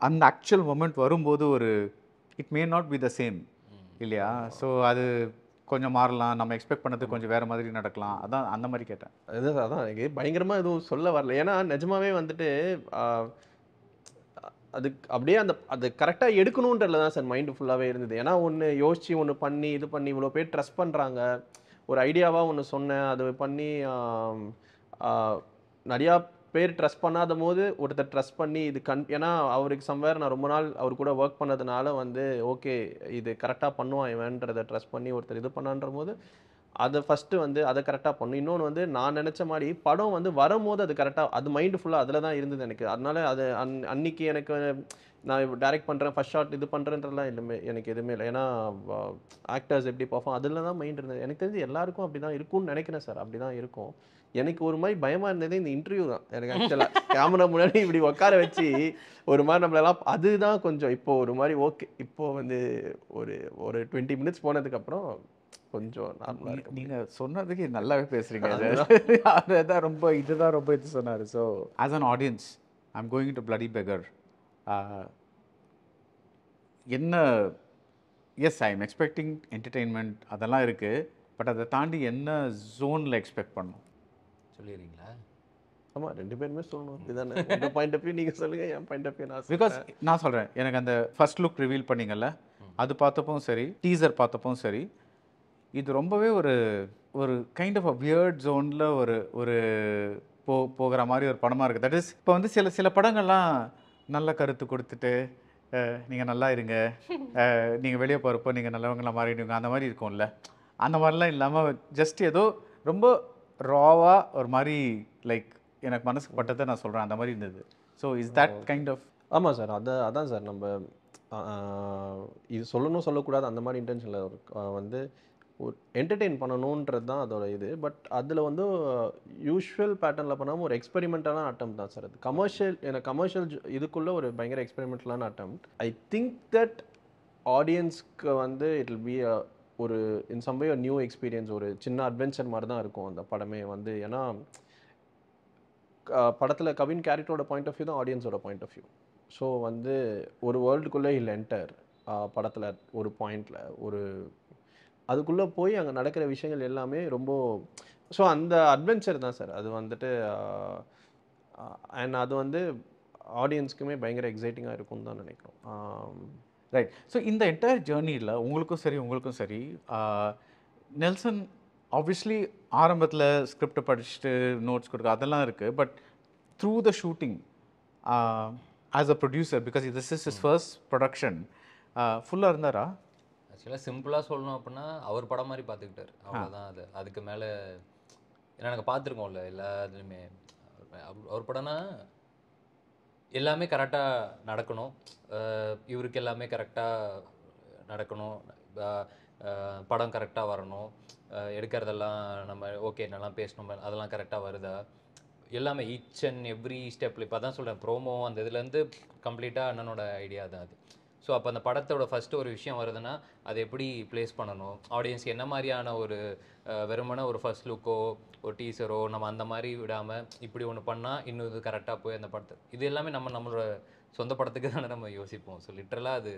அந்த ஆக்சுவல் மொமெண்ட் வரும்போது ஒரு it may not be the same இல்லையா? ஸோ அது கொஞ்சம் மாறலாம், நம்ம எக்ஸ்பெக்ட் பண்ணது கொஞ்சம் வேறு மாதிரி நடக்கலாம். அதான் அந்த மாதிரி கேட்டேன். அதான் எனக்கு பயங்கரமாக எதுவும் சொல்ல வரல. ஏன்னா நிஜமாவே வந்துட்டு அது அப்படியே அது கரெக்டாக எடுக்கணுன்றதுல தான் சார் மைண்டு ஃபுல்லாகவே இருந்தது. ஏன்னா ஒன்று யோசித்து ஒன்று பண்ணி இது பண்ணி இவ்வளோ பேர் ட்ரஸ்ட் பண்ணுறாங்க, ஒரு ஐடியாவாக ஒன்று சொன்னேன், அது பண்ணி நிறையா பேர் ட்ரஸ்ட் பண்ணாத போது ஒருத்தர் ட்ரஸ்ட் பண்ணி இது ஏன்னா அவருக்கு சம்வேர் நான் ரொம்ப நாள் அவர் கூட ஒர்க் பண்ணதுனால வந்து ஓகே இது கரெக்டாக பண்ணுவான் இவன்றதை ட்ரஸ்ட் பண்ணி ஒருத்தர் இது பண்ணான்ற போது அதை ஃபஸ்ட்டு வந்து அதை கரெக்டாக பண்ணும். இன்னொன்று வந்து நான் நினச்ச மாதிரி படம் வந்து வரும்போது அது கரெக்டாக அது மைண்டு ஃபுல்லாக அதில் தான் இருந்தது எனக்கு. அதனால அது அன்னைக்கு எனக்கு நான் டைரக்ட் பண்ணுறேன் ஃபஸ்ட் ஷாட் இது பண்ணுறேன்றதுலாம் எதுவுமே எனக்கு எதுவுமே இல்லை. ஏன்னா ஆக்டர்ஸ் எப்படி பர்ஃபார்ம் அதில் தான் மைண்ட் இருந்தது. எனக்கு தெரிஞ்சு எல்லாருக்கும் அப்படி தான் இருக்கும்னு நினைக்கிறேன் சார். அப்படி தான் இருக்கும். எனக்கு ஒரு மாதிரி பயமாக இருந்தது இந்த இன்டர்வியூ தான். எனக்கு ஆக்சுவலாக கேமரா முன்னாடி இப்படி உட்கார வச்சு ஒரு மாதிரி நம்மளெல்லாம் அதுதான் கொஞ்சம் இப்போது ஒரு மாதிரி ஓகே இப்போது வந்து ஒரு 20 மினிட்ஸ் போனதுக்கப்புறம் கொஞ்சம் நார்மலாக இருக்கு. நீங்கள் சொன்னதுக்கு நல்லாவே பேசுகிறீங்க. அதுதான் ரொம்ப இது சொன்னார். So as an audience I am going to bloody beggar. என்ன as I am expecting entertainment அதெல்லாம் இருக்குது. பட் அதை தாண்டி என்ன ஜோனில் எக்ஸ்பெக்ட் பண்ணணும் சொல்லிடுறீங்களா? ஆமாம், 2 பேருமே சொல்லணும். இதுதானே உங்கள் பாயிண்ட் ஆஃப் வியூ நீங்கள் சொல்லுங்கள், என் பாயிண்ட் ஆஃப் வியூ நான். பிகாஸ் நான் சொல்கிறேன், எனக்கு அந்த ஃபர்ஸ்ட் லுக் ரிவீல் பண்ணிங்கல்ல, அது பார்த்தப்பவும் சரி, டீசர் பார்த்தப்பவும் சரி, இது ரொம்பவே ஒரு கைண்ட் ஆஃப் அ வியர்ட் ஜோனில் ஒரு போகிற மாதிரி ஒரு படமாக இருக்குது. தட் இஸ் இப்போ வந்து சில படங்கள்லாம் நல்ல கருத்து கொடுத்துட்டு நீங்கள் நல்லா இருங்க, நீங்கள் வெளியே போகிறப்போ நீங்கள் நல்லவங்களா மாறிடுவீங்க, அந்த மாதிரி இருக்கும்ல. அந்த மாதிரிலாம் இல்லாமல் ஜஸ்ட் ஏதோ ரொம்ப ராவாக ஒரு மாதிரி லைக் எனக்கு மனசுக்கு பட்டதை நான் சொல்கிறேன், அந்த மாதிரி இருந்தது. So is that kind of? ஆமாம் சார், அதான் சார் நம்ம இது சொல்லணும் சொல்லக்கூடாது அந்த மாதிரி இன்டென்ஷனில் வந்து ஒரு என்டர்டெயின் பண்ணணுன்றது தான் அதோட இது. பட் அதில் வந்து யூஷுவல் பேட்டர்னில் பண்ணாமல் ஒரு எக்ஸ்பெரிமெண்டலான அட்டம் தான் சார் அது. கமர்ஷியல் இதுக்குள்ளே ஒரு பயங்கர எக்ஸ்பெரிமெண்டலான அட்டம். ஐ திங்க் தட் ஆடியன்ஸ்க்கு வந்து இட் வில் பி ஒரு in some way new experience, ஒரு சின்ன அட்வென்ச்சர் மாதிரி தான் இருக்கும் அந்த படமே வந்து. ஏன்னா படத்தில் கவின் கேரக்டரோட பாயிண்ட் ஆஃப் வியூ தான் ஆடியன்ஸோட பாயிண்ட் ஆஃப் வியூ. ஸோ வந்து ஒரு வேர்ல்டுக்குள்ளே இல்லை என்டர் படத்தில் ஒரு பாயிண்டில் ஒரு அதுக்குள்ளே போய் அங்கே நடக்கிற விஷயங்கள் எல்லாமே ரொம்ப ஸோ அந்த அட்வென்ச்சர் தான் சார் அது வந்துட்டு. அண்ட் அது வந்து ஆடியன்ஸ்க்குமே பயங்கர எக்ஸைட்டிங்காக இருக்கும்னு தான் நினைக்கிறோம். ரைட். ஸோ இந்த என்டையர் ஜேர்னியில் உங்களுக்கும் சரி நெல்சன் ஆப்வியஸ்லி ஆரம்பத்தில் ஸ்கிரிப்ட் படிச்சுட்டு நோட்ஸ் கொடுக்க அதெல்லாம் இருக்குது. But through the shooting as a producer, because this is his first production, ஃபுல்லாக இருந்தாரா? ஆக்சுவலாக சிம்பிளாக சொல்லணும் அப்படின்னா அவர் படம் மாதிரி பார்த்துக்கிட்டார், அவ்வளோதான். அதுக்கு மேலே ஏன்னா நாங்கள் பார்த்துருக்கோம்ல எல்லா இதுலையுமே. அவர் படம்னா எல்லாமே கரெக்டாக நடக்கணும், இவருக்கு எல்லாமே கரெக்டாக நடக்கணும், படம் கரெக்டாக வரணும், எடுக்கிறதெல்லாம் நம்ம ஓகே நல்லா பேசணும், அதெல்லாம் கரெக்டாக வருதா, எல்லாமே ஈச் அண்ட் எவ்ரி ஸ்டெப்பில். இப்போ தான் சொல்கிறேன், ப்ரோமோ அந்த இதுலேருந்து கம்ப்ளீட்டாக அண்ணனோட ஐடியா தான் அது. ஸோ அப்போ அந்த படத்தோட ஃபஸ்ட்டு ஒரு விஷயம் வருதுன்னா அதை எப்படி ப்ளேஸ் பண்ணணும், ஆடியன்ஸ்க்கு என்ன மாதிரியான ஒரு வெறுமனே ஒரு ஃபர்ஸ்ட் லுக்கோ ஒரு டீசரோ நம்ம அந்த மாதிரி விடாமல் இப்படி ஒன்று பண்ணால் இன்னும் இது கரெக்டாக போய் அந்த படத்தை இது எல்லாமே நம்மளோட சொந்த படத்துக்கு தானே நம்ம யோசிப்போம். ஸோ லிட்ரலாக அது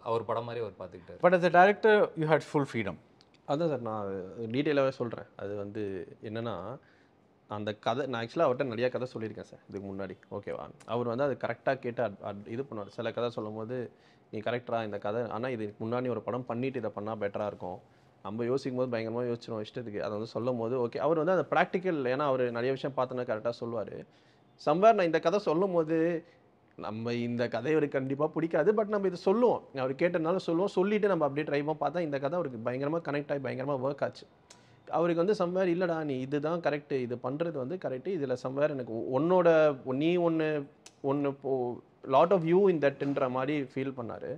அவர் படம் மாதிரி அவர் பார்த்துக்கிட்டார். But as a director you had full freedom. அதான் சார் நான் டீட்டெயிலாகவே சொல்கிறேன். அது வந்து என்னென்னா அந்த கதை நான் ஆக்சுவலாக அவர்கிட்ட நிறைய கதை சொல்லியிருக்கேன் சார் இதுக்கு முன்னாடி, ஓகேவா. அவர் வந்து அது கரெக்டாக கேட்டு இது பண்ணுவார். சில கதை சொல்லும் போது நீ கரெக்டா இந்த கதை, ஆனால் இது முன்னாடி ஒரு படம் பண்ணிட்டு இதை பண்ணால் பெட்டராக இருக்கும், நம்ம யோசிக்கும் போது பயங்கரமாக யோசிச்சிடும் இஷ்டத்துக்கு. அதை வந்து சொல்லும் போது ஓகே, அவர் வந்து அந்த ப்ராக்டிக்கல், ஏன்னா அவர் நிறைய விஷயம் பார்த்தோன்னா கரெக்டாக சொல்லுவார். சம்வேர் நான் இந்த கதை சொல்லும் போது நம்ம இந்த கதை அவருக்கு கண்டிப்பாக பிடிக்காது, பட் நம்ம இதை சொல்லுவோம், அவர் கேட்டதுனால சொல்லுவோம், சொல்லிவிட்டு நம்ம அப்படியே ட்ரை பண்ணி பார்த்தா இந்த கதை அவருக்கு பயங்கரமாக கனெக்ட் ஆகி பயங்கரமாக ஒர்க் ஆச்சு. அவருக்கு வந்து சம்வேர் இல்லைடா நீ இதுதான் கரெக்டு, இது பண்ணுறது வந்து கரெக்டு, இதில் சம்வேர் எனக்கு உன்னோட நீ ஒன்று லாட் ஆஃப் யூ இன் தட்ன்ற மாதிரி ஃபீல் பண்ணார்.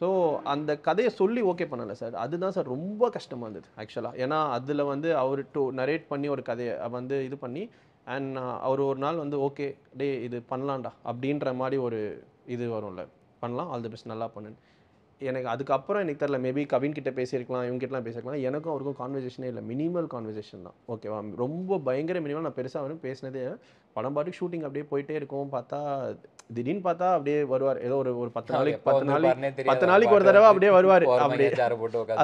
ஸோ அந்த கதையை சொல்லி ஓகே பண்ணலை சார், அதுதான் சார் ரொம்ப கஷ்டமாக இருந்தது ஆக்சுவலாக. ஏன்னா அதில் வந்து அவர் நரேட் பண்ணி ஒரு கதையை வந்து இது பண்ணி, அண்ட் அவர் ஒரு நாள் வந்து ஓகே டே இது பண்ணலாம்டா அப்படின்ற மாதிரி ஒரு இது வரும்ல, பண்ணலாம், ஆல் தி பெஸ்ட் நல்லா பண்ணுன்னு. எனக்கு அதுக்கப்புறம் எனக்கு தெரியல, மேபி கவின் கிட்ட பேசியிருக்கலாம், இவங்ககிட்டலாம் பேசியிருக்கலாம், எனக்கும் அவருக்கும் கான்வர்சேஷனே இல்லை, மினிமல் கான்வர்சேஷன் தான், ஓகேவா. ரொம்ப பயங்கர மினிமல். நான் பெருசாக அவரும் பேசினதே, படம் பாட்டுக்கு ஷூட்டிங் அப்படியே போயிட்டே இருக்கும், பார்த்தா திடீர்னு பார்த்தா அப்படியே வருவார், ஏதோ ஒரு 10 நாளைக்கு ஒரு தடவை அப்படியே வருவார், அப்படியே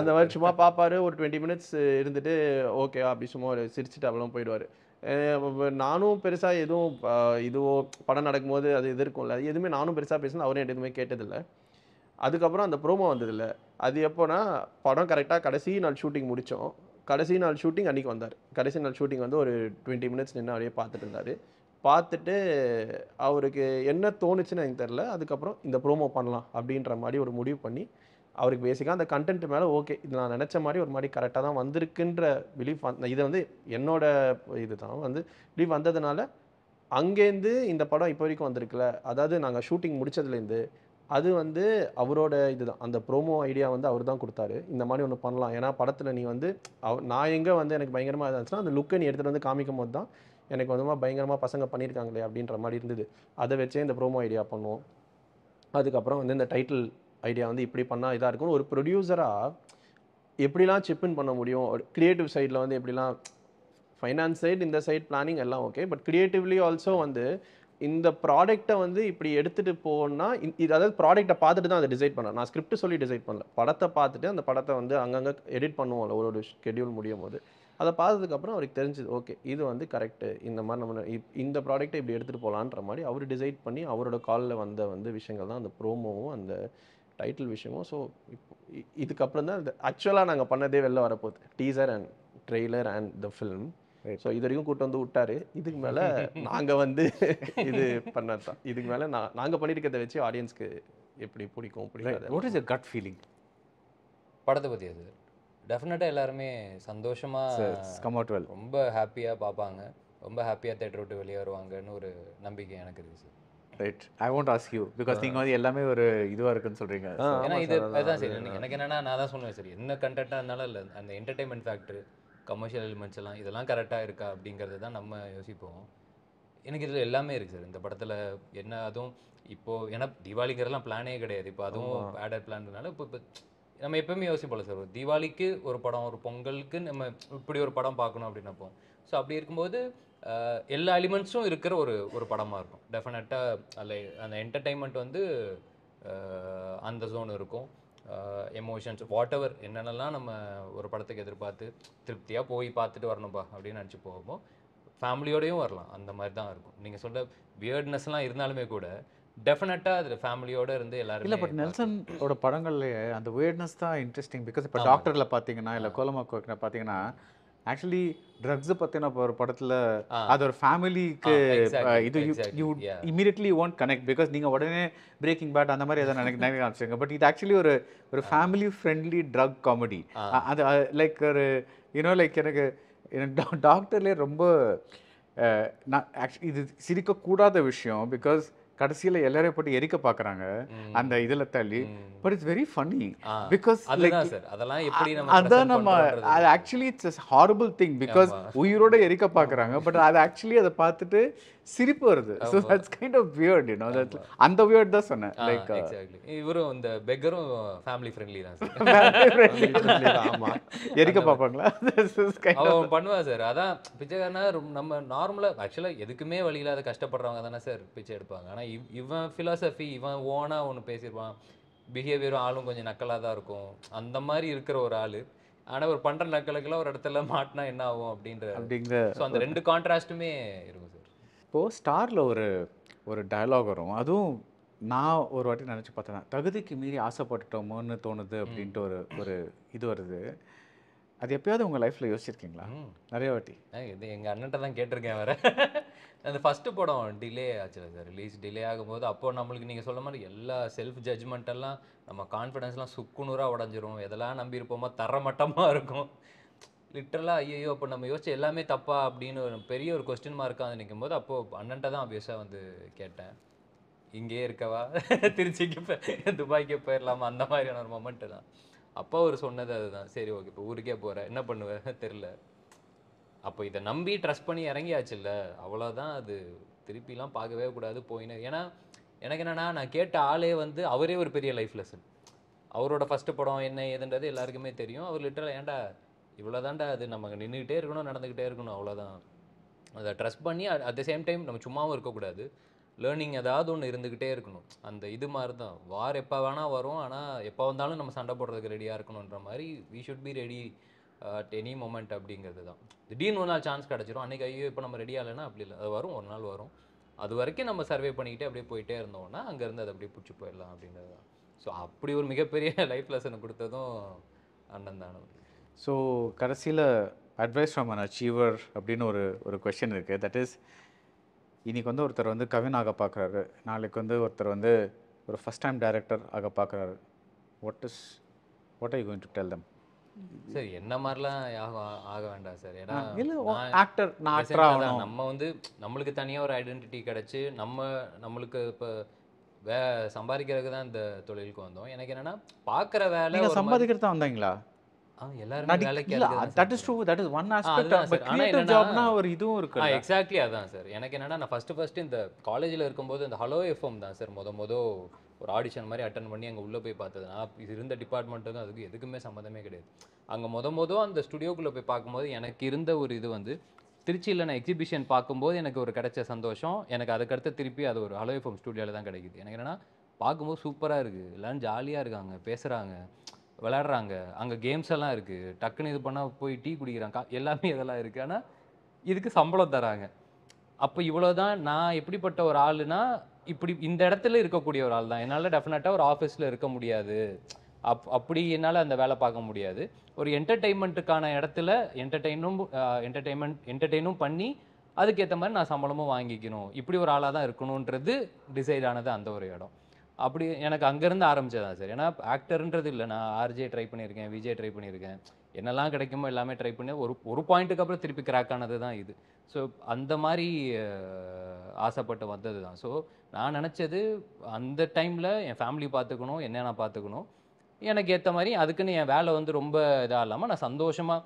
அந்த மாதிரி சும்மா பார்ப்பாரு, ஒரு 20 மினிட்ஸ் இருந்துட்டு ஓகே அப்படி சும்மா ஒரு சிரிச்சுட்டு அவ்வளோ போயிடுவார். நானும் பெருசாக எதுவும் இதுவோ படம் நடக்கும்போது அது இது இருக்கும்ல, எதுவுமே நானும் பெருசாக பேசினா அவரும் எதுவுமே கேட்டதில்லை. அதுக்கப்புறம் அந்த ப்ரோமோ வந்ததில்ல, அது எப்போனா படம் கரெக்டாக கடைசி நாள் ஷூட்டிங் முடித்தோம், கடைசி நாள் ஷூட்டிங் அன்றைக்கி வந்தார். கடைசி நாள் ஷூட்டிங் வந்து ஒரு 20 மினிட்ஸ் நின்று அப்படியே பார்த்துட்டு இருந்தார். பார்த்துட்டு அவருக்கு என்ன தோணுச்சுன்னு எனக்கு தெரில, அதுக்கப்புறம் இந்த ப்ரோமோ பண்ணலாம் அப்படின்ற மாதிரி ஒரு முடிவு பண்ணி, அவருக்கு பேசிக்காக அந்த கண்டென்ட் மேலே ஓகே இது நான் நினச்ச மாதிரி ஒரு மாதிரி கரெக்டாக தான் வந்திருக்குன்ற பிலீஃப் இதை வந்து என்னோட இது தான் வந்து பிலீஃப் வந்ததுனால அங்கேருந்து இந்த படம் இப்போ வரைக்கும் வந்திருக்குல்ல, அதாவது நாங்கள் ஷூட்டிங் முடித்ததுலேருந்து அது வந்து அவரோட இதுதான், அந்த ப்ரோமோ ஐடியா வந்து அவர் தான் கொடுத்தாரு, இந்த மாதிரி ஒன்று பண்ணலாம். ஏன்னா படத்தில் நீ வந்து நான் எங்கே வந்து எனக்கு பயங்கரமாக இருந்துச்சுன்னா அந்த லுக்கை நீ எடுத்துகிட்டு வந்து காமிக்கும் போது தான் எனக்கு வந்து பயங்கரமாக பசங்க பண்ணியிருக்காங்களே அப்படின்ற மாதிரி இருந்தது. அதை வச்சே இந்த ப்ரோமோ ஐடியா பண்ணுவோம். அதுக்கப்புறம் வந்து இந்த டைட்டில் ஐடியா வந்து இப்படி பண்ணால் இதாக இருக்கும். ஒரு ப்ரொடியூசராக எப்படிலாம் சிப்பின் பண்ண முடியும், க்ரியேட்டிவ் சைடில் வந்து எப்படிலாம், ஃபைனான்ஸ் சைடு இந்த சைட் பிளானிங் எல்லாம் ஓகே, பட் க்ரியேட்டிவ்லி ஆல்சோ வந்து இந்த ப்ராடக்ட்டை வந்து இப்படி எடுத்துகிட்டு போனால் இது, அதாவது ப்ராடக்ட்டை பார்த்துட்டு தான் அதை டிசைட் பண்ணேன். நான் ஸ்கிரிப்ட் சொல்லி டிசைட் பண்ணல, படத்தை பார்த்துட்டு அந்த படத்தை வந்து அங்கங்கே எடிட் பண்ணுவோம்ல ஒரு ஷெட்யூல் முடியும் போது, அதை பார்த்ததுக்கப்புறம் அவருக்கு தெரிஞ்சுது ஓகே இது வந்து கரெக்டு, இந்த மாதிரி நம்ம இந்த ப்ராடக்ட்டை இப்படி எடுத்துகிட்டு போகலான்ற மாதிரி அவர் டிசைட் பண்ணி அவரோட காலில் வந்த விஷயங்கள் தான் அந்த ப்ரோமோவும் அந்த டைட்டில் விஷயமும். ஸோ இதுக்கப்புறம் தான் ஆக்சுவலாக நாங்கள் பண்ணதே வெளில வரப்போகுது, teaser and trailer and the film. So இது வரைக்கும் கூட்டு வந்து விட்டாரு, இதுக்கு மேலே நாங்கள் வந்து இது பண்ணது தான், இதுக்கு மேலே நாங்கள் பண்ணியிருக்கிறத வச்சு ஆடியன்ஸ்க்கு எப்படி பிடிக்கும் பிடிக்காது. What is your cut feeling படத்தை பற்றி? அது டெஃபினட்டாக எல்லாருமே சந்தோஷமாக ரொம்ப ஹாப்பியாக பார்ப்பாங்க, ரொம்ப ஹாப்பியாக தேட்டர் விட்டு வெளியே வருவாங்கன்னு ஒரு நம்பிக்கை எனக்கு இருக்குது sir. Right, I want ask you because நீங்கள் வந்து எல்லாமே ஒரு இதுவாக இருக்குன்னு சொல்கிறீங்க. ஏன்னா இது அதுதான் சரி, எனக்கு என்னென்னா நான் தான் சொன்னேன் சரி, என்ன கண்டென்ட்டாக இருந்தாலும் இல்லை அந்த என்டர்டைன்மெண்ட் ஃபேக்டர், கமர்ஷியல் எலிமெண்ட்ஸ் எல்லாம் இதெல்லாம் கரெக்டாக இருக்கா அப்படிங்கிறது தான் நம்ம யோசிப்போம். எனக்கு இதில் எல்லாமே இருக்குது சார் இந்த படத்தில். என்ன அதுவும் இப்போது ஏன்னா தீபாவளிங்கிறதுலாம் பிளானே கிடையாது, இப்போ அதுவும் ஆடட் பிளான்றதுனால இப்போ நம்ம எப்போயுமே யோசிப்போம்ல சார், ஒரு தீபாவளிக்கு ஒரு படம், ஒரு பொங்கலுக்கு நம்ம இப்படி ஒரு படம் பார்க்கணும் அப்படின்னப்போ, ஸோ அப்படி இருக்கும்போது எல்லா எலிமெண்ட்ஸும் இருக்கிற ஒரு படமாக இருக்கும் டெஃபினட்டாக. அதில் அந்த என்டர்டெயின்மெண்ட் வந்து அந்த ஜோன் இருக்கும், எமோஷன்ஸ் வாட் எவர் என்னென்னலாம் நம்ம ஒரு படத்துக்கு எதிர்பார்த்து திருப்தியாக போய் பார்த்துட்டு வரணும்பா அப்படின்னு நினச்சி போகும்போது ஃபேமிலியோடையும் வரலாம், அந்த மாதிரி தான் இருக்கும். நீங்கள் சொல்கிற வியர்ட்னஸ்லாம் இருந்தாலுமே கூட டெஃபினட்டாக அதில் ஃபேமிலியோடு இருந்து எல்லாரும் இல்லை. பட் நெல்சனோட படங்கள்லேயே அந்த வியர்ட்னஸ் தான் இன்ட்ரெஸ்டிங். பிகாஸ் இப்போ டாக்டரில் பார்த்தீங்கன்னா இல்லை கோலமாக்கோக்கில் பார்த்தீங்கன்னா ஆக்சுவலி ட்ரக்ஸை பற்றின ஒரு படத்தில் அது ஒரு ஃபேமிலிக்கு இது you immediately won't connect because நீங்கள் உடனே பிரேக்கிங் பேட் அந்த மாதிரி எதாவது நினைக்க ஆரம்பிச்சிங்க. பட் இது ஆக்சுவலி ஒரு ஃபேமிலி ஃப்ரெண்ட்லி ட்ரக் காமெடி. அது லைக் ஒரு யூனோ லைக் எனக்கு டாக்டர்லேயே ரொம்ப நான் ஆக்சுவலி இது சிரிக்கக்கூடாத விஷயம் பிகாஸ் கடைசியில் எல்லாரையும் போட்டு எரிக்க பார்க்குறாங்க அந்த இதில் தள்ளி. But it's very funny because அதான் நம்ம அது actually it's horrible thing because உயிரோட எரிக்க பார்க்குறாங்க. பட் அது ஆக்சுவலி அதை பார்த்துட்டு சிரிப்பு வருது. So that's kind of weird, you know. That அந்த வியர்ட் தான் சொன்னேன். லைக் இவரும் இந்த பெக்கரும் ஃபேமிலி ஃப்ரெண்ட்லி தான் சார். ஆமாம், எரிக்க பார்ப்பாங்களா? அவன் பண்ணுவா சார். அதான் பிச்சைக்காரனா நம்ம நார்மலாக ஆக்சுவலாக எதுக்குமே வழி இல்லாத கஷ்டப்படுறவங்க தானே சார் பிச்சை எடுப்பாங்க. ஆனால் இவன் ஃபிலாசபி, இவன் ஓனாக ஒன்று பேசியிருப்பான், பிஹேவியரும் ஆளும் கொஞ்சம் நக்கலாக தான் இருக்கும். அந்த மாதிரி இருக்கிற ஒரு ஆள் ஆனால் ஒரு பண்ணுற நக்கலுக்கெல்லாம் ஒரு இடத்துல மாட்டினா என்ன ஆகும் அப்படிங்கிற ஸோ அந்த 2 கான்ட்ராஸ்ட்டுமே இருக்கும் சார். இப்போது ஸ்டாரில் ஒரு டயலாக் வரும். அதுவும் நான் ஒரு வாட்டி நினச்சி பார்த்தேன், தகுதிக்கு மீறி ஆசைப்பட்டுட்டோமோன்னு தோணுது அப்படின்ட்டு ஒரு இது வருது. அது எப்பயாவது உங்கள் லைஃப்பில் யோசிச்சிருக்கீங்களா? நிறைய வாட்டி. இது எங்கள் அண்ணன்ட்ட தான் கேட்டிருக்கேன் வேறு. அந்த ஃபஸ்ட்டு படம் டிலே ஆச்சுல சார், ரிலீஸ் டிலே ஆகும்போது அப்போது நம்மளுக்கு நீங்கள் சொல்ல மாதிரி எல்லா செல்ஃப் ஜட்ஜ்மெண்ட்டெல்லாம் நம்ம கான்ஃபிடென்ஸ்லாம் சுக்குநூறாக உடஞ்சிரும். எதெல்லாம் நம்பியிருப்போமோ தரமட்டமாக இருக்கும். லிட்டரலாக ஐயோ அப்போ நம்ம யோசிச்சு எல்லாமே தப்பா அப்படின்னு ஒரு பெரிய ஒரு கொஸ்டின் மார்க்காக நிற்கும் போது அப்போது அண்ணன்ட்ட தான் ஆப்வியஸாக வந்து கேட்டேன், இங்கேயே இருக்கவா திருச்சிக்கு துபாய்க்கு போயிடலாமா, அந்த மாதிரியான ஒரு மொமெண்ட்டு தான். அப்போ அவர் சொன்னது அதுதான். சரி ஓகே இப்போ ஊருக்கே போகிறேன், என்ன பண்ணுவேன் தெரில. அப்போ இதை நம்பி ட்ரஸ்ட் பண்ணி இறங்கியாச்சுல்ல, அவ்வளோதான். அது திருப்பிலாம் பார்க்கவே கூடாது போயின்னு. ஏன்னா எனக்கு என்னென்னா நான் கேட்ட ஆளே வந்து அவரே ஒரு பெரிய லைஃப் லெசன். அவரோட ஃபஸ்ட்டு படம் என்ன ஏதுன்றது எல்லாருக்குமே தெரியும். அவர் லிட்டரலாக ஏன்டா இவ்வளோதான்டா, அது நம்ம நின்றுக்கிட்டே இருக்கணும், நடந்துக்கிட்டே இருக்கணும், அவ்வளோதான். அதை ட்ரஸ்ட் பண்ணி அட் த சேம் டைம் நம்ம சும்மாவும் இருக்கக்கூடாது, லேர்னிங் ஏதாவது ஒன்று இருந்துக்கிட்டே இருக்கணும். அந்த இது மாதிரி தான் வார் எப்போ வேணால் வரும், ஆனால் எப்போ வந்தாலும் நம்ம சண்டை போடுறதுக்கு ரெடியாக இருக்கணுன்ற மாதிரி we should be ready at any moment அப்படிங்கிறது தான். திடீர்னு ஒரு நாள் சான்ஸ் கிடச்சிரும், அன்றைக்கி ஐயோ இப்போ நம்ம ரெடி ஆகலைன்னா அப்படி இல்லை, அது வரும், ஒரு நாள் வரும். அது வரைக்கும் நம்ம சர்வே பண்ணிக்கிட்டே அப்படியே போயிட்டே இருந்தோம்னா அங்கேருந்து அதை அப்படியே பிடிச்சி போயிடலாம் அப்படின்றது தான். ஸோ அப்படி ஒரு மிகப்பெரிய லைஃப் லெசனை கொடுத்ததும் அண்ணன் தானே. ஸோ கடைசியில் அட்வைஸ் ஃப்ரம் அன் அச்சீவர் அப்படின்னு ஒரு கொஷின் இருக்குது. தட் இஸ், இன்றைக்கி வந்து ஒருத்தர் வந்து கவின் ஆக பார்க்குறாரு, நாளைக்கு வந்து ஒருத்தர் வந்து ஒரு ஃபஸ்ட் டைம் டைரக்டர் ஆக பார்க்குறாரு. What are you going to tell them? Sir என்ன மாதிரிலாம் ஆக வேண்டாம் சார். ஏன்னா நம்ம வந்து நம்மளுக்கு தனியாக ஒரு ஐடென்டிட்டி கிடச்சி நம்மளுக்கு இப்போ சம்பாதிக்கிறதுக்கு தான் இந்த தொழிலுக்கு வந்தோம். எனக்கு என்னென்னா பார்க்குற வேலை சம்பாதிக்கிறது தான் வந்தாங்களா? எக்ஸாக்ட்லி அதான் சார். எனக்கு என்னன்னா நான் ஃபர்ஸ்ட் இந்த காலேஜில் இருக்கும்போது இந்த ஹலோ எஃப்எம் தான் சார் ஒரு ஆடிஷன் மாதிரி அட்டன் பண்ணி அங்கே உள்ளே போய் பார்த்தது. நான் இது இருந்த டிபார்ட்மெண்ட்டுக்கும் அதுக்கு எதுக்குமே சம்மந்தமே கிடையாது. அங்கே அந்த ஸ்டுடியோக்குள்ளே போய் பார்க்கும்போது எனக்கு இருந்த ஒரு இது வந்து திருச்சியில் நான் எக்ஸிபிஷன் பார்க்கும்போது எனக்கு ஒரு கிடைச்ச சந்தோஷம். எனக்கு அதுக்கடுத்து திருப்பி அது ஒரு ஹலோ எஃப்எம் ஸ்டுடியோவில் தான் கிடைக்குது. எனக்கு என்னென்னா பார்க்கும்போது சூப்பராக இருக்குது, எல்லோரும் ஜாலியாக இருக்காங்க, பேசுகிறாங்க, விளையாடுறாங்க, அங்கே கேம்ஸ் எல்லாம் இருக்குது, டக்குன்னு இது பண்ணால் போய் டீ குடிக்கிறாங்க, எல்லாமே இதெல்லாம் இருக்குது. ஆனால் இதுக்கு சம்பளம் தராங்க. அப்போ இவ்வளோ தான். நான் எப்படிப்பட்ட ஒரு ஆளுனா இப்படி இந்த இடத்துல இருக்கக்கூடிய ஒரு ஆள் தான். என்னால் டெஃபினட்டாக ஒரு ஆஃபீஸில் இருக்க முடியாது, அப்படி என்னால் அந்த வேலை பார்க்க முடியாது. ஒரு என்டர்டெயின்மெண்ட்டுக்கான இடத்துல என்டர்டெயினும் பண்ணி அதுக்கேற்ற மாதிரி நான் சம்பளமும் வாங்கிக்கணும், இப்படி ஒரு ஆளாக தான் இருக்கணுன்றது டிசைட் ஆனது அந்த ஒரு இடம். அப்படி எனக்கு அங்கேருந்து ஆரம்பிச்சதான் சார். ஏன்னா ஆக்டர்ன்றது இல்லை, நான் ஆர்ஜே ட்ரை பண்ணியிருக்கேன், விஜய் ட்ரை பண்ணியிருக்கேன், என்னெல்லாம் கிடைக்குமோ எல்லாமே ட்ரை பண்ணி ஒரு பாயிண்ட்டுக்கு அப்புறம் திருப்பி கிராக் ஆனது தான் இது. ஸோ அந்த மாதிரி ஆசைப்பட்டு வந்தது தான். ஸோ நான் நினச்சது அந்த டைமில் என் ஃபேமிலி பார்த்துக்கணும், என்ன நான் பார்த்துக்கணும், எனக்கு ஏற்ற மாதிரி அதுக்குன்னு என் வேலை வந்து ரொம்ப இதாக இல்லாமல் நான் சந்தோஷமாக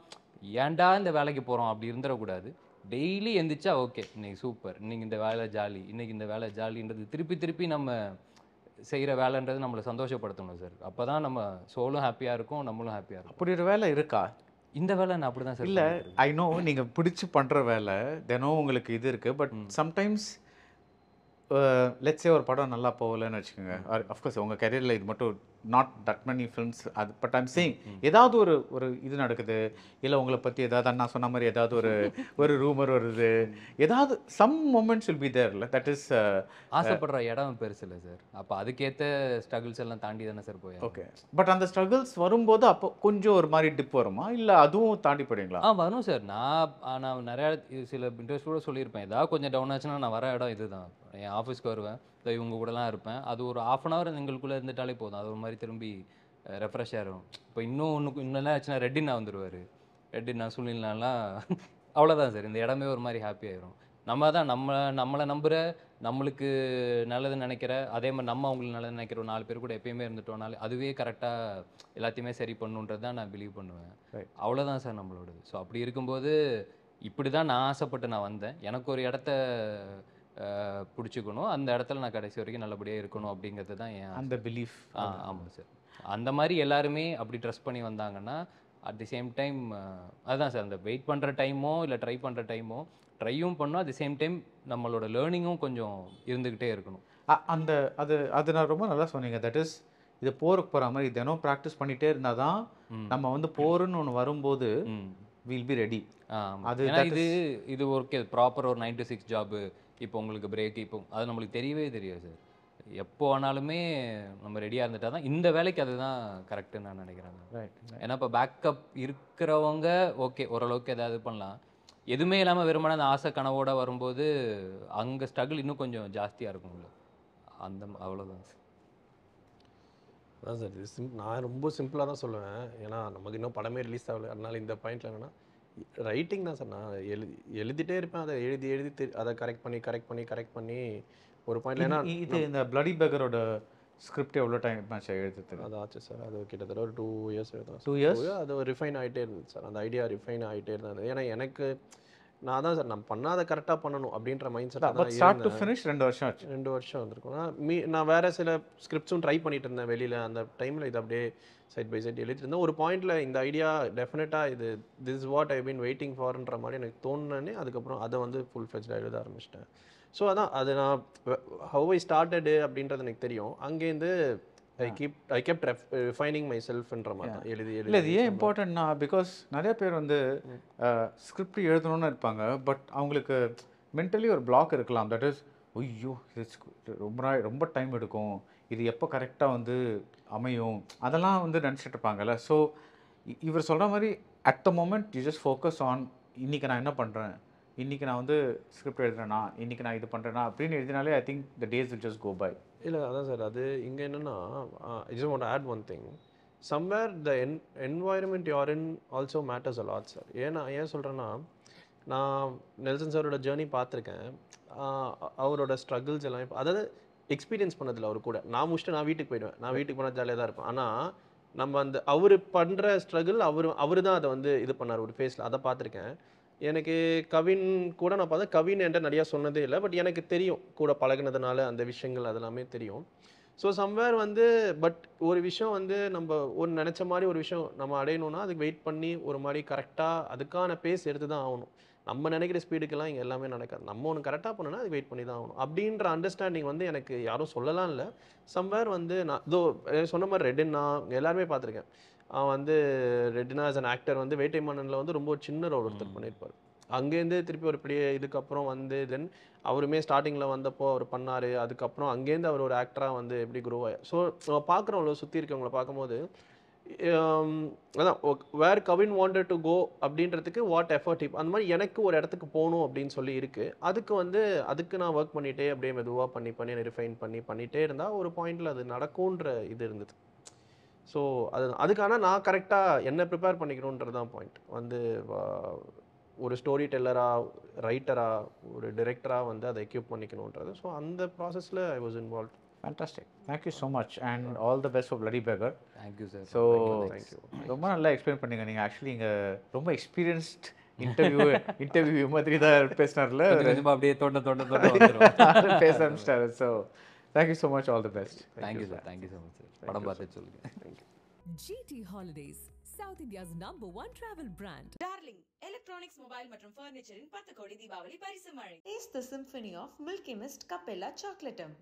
ஏன்டா இந்த வேலைக்கு போகிறோம் அப்படி இருந்துடக்கூடாது. டெய்லி எந்திரிச்சா ஓகே இன்னைக்கு சூப்பர், இன்னைக்கு இந்த வேலை ஜாலி, இன்னைக்கு இந்த வேலை ஜாலின்றது திருப்பி நம்ம செய்கிற வேலைன்றது நம்மளை சந்தோஷப்படுத்தணும் சார். அப்போ தான் நம்ம சோலும் ஹாப்பியாக இருக்கும், நம்மளும் ஹாப்பியாக இருக்கும். அப்படி ஒரு வேலை இருக்கா? இந்த வேலை நான் அப்படி தான் சார். இல்லை, ஐ நோ நீங்கள் பிடிச்சி பண்ணுற வேலை, தினம் உங்களுக்கு இது இருக்குது. பட் சம்டைம்ஸ் லெட்ஸே ஒரு படம் நல்லா போகலன்னு வச்சுக்கோங்க, அஃப்கோர்ஸ் உங்கள் கரியரில் இது மட்டும் நாட் தட் மெனி ஃபிலிம்ஸ் அது, பட் ஐம் சேயிங் ஏதாவது ஒரு இது நடக்குது, இல்லை உங்களை பற்றி ஏதாவது நான் சொன்ன மாதிரி ஏதாவது ஒரு ரூமர் வருது, ஏதாவது some moments will be there. இல்லை தட் இஸ் ஆசைப்படுற இடம் பெருசு இல்லை சார். அப்போ அதுக்கேற்ற ஸ்ட்ரகிள்ஸ் எல்லாம் தாண்டி தானே சார் போய். ஓகே, பட் அந்த ஸ்ட்ரகிள்ஸ் வரும்போது அப்போ கொஞ்சம் ஒரு மாதிரி டிப் வருமா, இல்லை அதுவும் தாண்டி போயிடுங்களா? வரும் சார். நான் நிறையா சில இன்ட்ரெஸ்ட் கூட சொல்லியிருப்பேன், ஏதாவது கொஞ்சம் டவுன் ஆச்சுன்னா நான் வர இடம் இதுதான். என் ஆஃபீஸ்க்கு வருவேன், இவங்க கூடலாம் இருப்பேன், அது ஒரு 1/2 hour எங்களுக்குள்ளே இருந்துட்டாலே போதும், அது ஒரு மாதிரி திரும்பி ரெஃப்ரெஷ் ஆகிடும். இப்போ இன்னும் ஆச்சுன்னா ரெட்டினா வந்துடுவார், ரெட்டினா சுனில்னாலாம் அவ்வளோதான் சார். இந்த இடமே ஒரு மாதிரி ஹாப்பி ஆயிரும். நம்மளை நம்புகிற, நம்மளுக்கு நல்லது நினைக்கிற, அதே மாதிரி நம்ம அவங்களுக்கு நல்லது நினைக்கிற ஒரு 4 பேர் கூட எப்பயுமே இருந்துட்டோம்னாலே அதுவே கரெக்டாக எல்லாத்தையுமே சரி பண்ணுன்றது தான் நான் பிலீவ் பண்ணுவேன். அவ்வளோதான் சார் நம்மளோடது. ஸோ அப்படி இருக்கும்போது இப்படி தான் நான் ஆசைப்பட்டு நான் வந்தேன். எனக்கு ஒரு இடத்த பிடிச்சிக்கணும், அந்த இடத்துல நான் கடைசி வரைக்கும் நல்லபடியாக இருக்கணும் அப்படிங்கிறது தான் அந்த பிலீஃப். ஆமாம் சார். அந்த மாதிரி எல்லாருமே அப்படி ட்ரெஸ் பண்ணி வந்தாங்கன்னா அட் தி சேம் டைம் அதுதான் சார், அந்த வெயிட் பண்ணுற டைமோ இல்லை ட்ரை பண்ணுற டைமோ ட்ரையும் பண்ணோம், அட் தி சேம் டைம் நம்மளோட லேர்னிங்கும் கொஞ்சம் இருந்துக்கிட்டே இருக்கணும். அது நான் ரொம்ப நல்லா சொன்னீங்க. தட் இஸ் இது போருக்கு போகிற மாதிரி தினம் ப்ராக்டிஸ் பண்ணிகிட்டே இருந்தால் தான் நம்ம வந்து போருன்னு ஒன்று வரும்போது வில் பி ரெடி. அது இது ஓகே ப்ராப்பர் ஒரு 9 to 6 ஜாபு, இப்போ உங்களுக்கு பிரேக், இப்போ அது நம்மளுக்கு தெரியவே தெரியாது சார். எப்போ ஆனாலுமே நம்ம ரெடியாக இருந்துட்டா தான் இந்த வேலைக்கு அதுதான் கரெக்டுன்னு நான் நினைக்கிறேன். ரைட். ஏன்னா இப்போ பேக்கப் இருக்கிறவங்க ஓகே ஓரளவுக்கு ஏதாவது பண்ணலாம். எதுவுமே இல்லாமல் வெறுமனே அந்த ஆசை கனவோடு வரும்போது அங்கே ஸ்ட்ரகிள் இன்னும் கொஞ்சம் ஜாஸ்தியாக இருக்கும்ல. அவ்வளோதான் சார். அதான் சார் இது நான் ரொம்ப சிம்பிளாக தான் சொல்லுவேன். ஏன்னா நமக்கு இன்னும் படமே ரிலீஸ் ஆகலை. அதனால இந்த பாயிண்ட்ல என்னென்னா ரைட்டிங் தான் சார். நான் எழுதிட்டே இருப்பேன். அதை எழுதி அதை கரெக்ட் பண்ணி ஒரு பாயிண்ட்ல ஏன்னா இது இந்த பிளடி பெக்கரோட ஸ்கிரிப்ட் எவ்வளோ டைம் ஆச்சு எழுதுறதுக்கு? அது ஆச்சு சார். அது கிட்டத்தட்ட ஒரு 2 years எழுதும். 2 years அது ரிஃபைன் ஆகிட்டே இருந்துச்சு சார். அந்த ஐடியா ரிஃபைன் ஆகிட்டே இருந்தது. ஏன்னா எனக்கு நான் தான் சார் நான் பண்ணாத கரெக்டாக பண்ணணும் அப்படின்ற mind set. But start to finish 2 வருஷம் ஆச்சு. 2 வருஷம் வந்திருக்கும். நான் வேறு சில ஸ்கிரிப்ட்ஸும் ட்ரை பண்ணிட்டு இருந்தேன் வெளியில். அந்த டைமில் இது அப்படியே சைட் பை சைட் எழுதிட்டு இருந்தேன். ஒரு பாயிண்டில் இந்த ஐடியா டெஃபினட்டாக this is what I been waiting ஃபார்ன்ற மாதிரி எனக்கு தோணுனே. அதுக்கப்புறம் அதை வந்து ஃபுல் ஃப்ளெஜ்டாக எழுத ஆரம்பிச்சிட்டேன். ஸோ அதான் அது நான் ஹவ் ஐ ஸ்டார்டடு அப்படின்றது எனக்கு தெரியும். அங்கேருந்து ஐ கெப்ட் ரிஃபைனிங் மை செல்ஃப்ன்ற மாதிரி தான் எழுதி இல்லை. இது ஏன் இம்பார்ட்டன்ட்னா பிகாஸ் நிறைய பேர் வந்து ஸ்கிரிப்ட் எழுதணும்னு இருப்பாங்க. பட் அவங்களுக்கு மென்டலி ஒரு பிளாக் இருக்கலாம். தட் இஸ் ஐயோ இது ரொம்ப டைம் எடுக்கும், இது எப்போ கரெக்டாக வந்து அமையும், அதெல்லாம் வந்து நினச்சிட்டு இருப்பாங்கல்ல. ஸோ இவர் சொல்கிற மாதிரி at the moment you just focus on இன்றைக்கி நான் என்ன பண்ணுறேன், இன்றைக்கி நான் வந்து ஸ்கிரிப்ட் எழுதுறேன்னா, இன்றைக்கி நான் இது பண்ணுறேன்னா அப்படின்னு எழுதினாலே I think the days will just go by. இல்லை அதான் சார். அது இங்கே என்னென்னா I just want to add one thing. Somewhere the environment you are in also matters a lot sir. ஏன் சொல்கிறேன்னா நான் நெல்சன் சாரோட ஜேர்னி பார்த்துருக்கேன். அவரோட ஸ்ட்ரகிள்ஸ் எல்லாம் அதாவது எக்ஸ்பீரியன்ஸ் பண்ணதில்லை. அவர் கூட நான் முடிச்சுட்டு நான் வீட்டுக்கு போயிடுவேன். நான் வீட்டுக்கு போனால் ஜாலியாக தான் இருப்பேன். ஆனால் நம்ம அந்த அவர் பண்ணுற ஸ்ட்ரகிள் அவர் தான் அதை வந்து இது பண்ணார் ஒரு ஃபேஸில். அதை பார்த்துருக்கேன். எனக்கு கவின் கூட நான் பார்த்தேன். கவின் என்கிட்ட நிறையா சொன்னதே இல்லை. பட் எனக்கு தெரியும் கூட பழகினதுனால அந்த விஷயங்கள் அதெல்லாமே தெரியும். ஸோ சம்வேர் வந்து பட் ஒரு விஷயம் வந்து நம்ம ஒரு நினச்ச மாதிரி ஒரு விஷயம் நம்ம அடையணும்னா அதுக்கு வெயிட் பண்ணி ஒரு மாதிரி கரெக்டாக அதுக்கான பேஸ் எடுத்து தான் ஆகணும். நம்ம நினைக்கிற ஸ்பீடுக்கெல்லாம் இங்கே எல்லாமே நடக்காது. நம்ம ஒன்று கரெக்டாக பண்ணணும்னா அதுக்கு வெயிட் பண்ணி தான் ஆகணும் அப்படின்ற அண்டர்ஸ்டாண்டிங் வந்து எனக்கு யாரும் சொல்லலாம் இல்லை. சம்வேர் வந்து நான் இதோ சொன்ன மாதிரி ரெட்டினா எல்லாருமே பார்த்துருக்கேன். வந்து ரெட்டினா ஆஸ் அன் ஆக்டர் வந்து வேட்டை மன்னனில் வந்து ரொம்ப சின்ன ரோல் ஒருத்தர் பண்ணியிருப்பார். அங்கேருந்து திருப்பி ஒரு பெரிய இதுக்கப்புறம் வந்து தென் அவருமே ஸ்டார்டிங்கில் வந்தப்போ அவர் பண்ணார். அதுக்கப்புறம் அங்கேருந்து அவர் ஒரு ஆக்டராக வந்து எப்படி க்ரோ ஆகி ஸோ நம்ம பார்க்குறவங்கள சுற்றி இருக்கவங்கள பார்க்கும்போது அதான் வேர் கவின் வாண்டட் டு கோ அப்படின்றதுக்கு வாட் எஃபர்ட் அந்த மாதிரி எனக்கு ஒரு இடத்துக்கு போகணும் அப்படின்னு சொல்லி இருக்குது. அதுக்கு நான் ஒர்க் பண்ணிகிட்டே அப்படியே மெதுவாக பண்ணி ரிஃபைன் பண்ணிகிட்டே இருந்தால் ஒரு பாயிண்டில் அது நடக்கும்ன்ற இது இருந்தது. ஸோ அதுக்கான நான் கரெக்டாக என்ன ப்ரிப்பேர் பண்ணிக்கணுன்றது தான் பாயிண்ட். வந்து ஒரு ஸ்டோரி டெல்லராக, ரைட்டராக, ஒரு டிரெக்டராக வந்து அதை எக்யூப் பண்ணிக்கணுன்றது. ஸோ அந்த ப்ராசஸில் I was involve. Fantastic. Thank you so much and all the best for Bloody Beggar. Thank you sir. So thank you. ரொம்ப நல்லா எக்ஸ்பிளைன் பண்ணீங்க. நீங்கள் ஆக்சுவலி இங்கே ரொம்ப எக்ஸ்பீரியன்ஸ்ட் இன்டர்வியூ மாதிரி தான் பேசினார்ல. கொஞ்சமாக அப்படியே தோண்ட பேச ஆரம்பிச்சிட்டாரு. So thank you so much. All the best. Thank you sir. Thank you so much sir. படம் பார்த்து சொல்லுங்கள். GT Holidays, South India's #1 travel brand. Darling electronics mobile மற்றும் ஃபர்னிச்சரின் 10 கோடி தீபாவளி பரிசு மழை. Taste the symphony of Milky Mist Capella Chocolatum.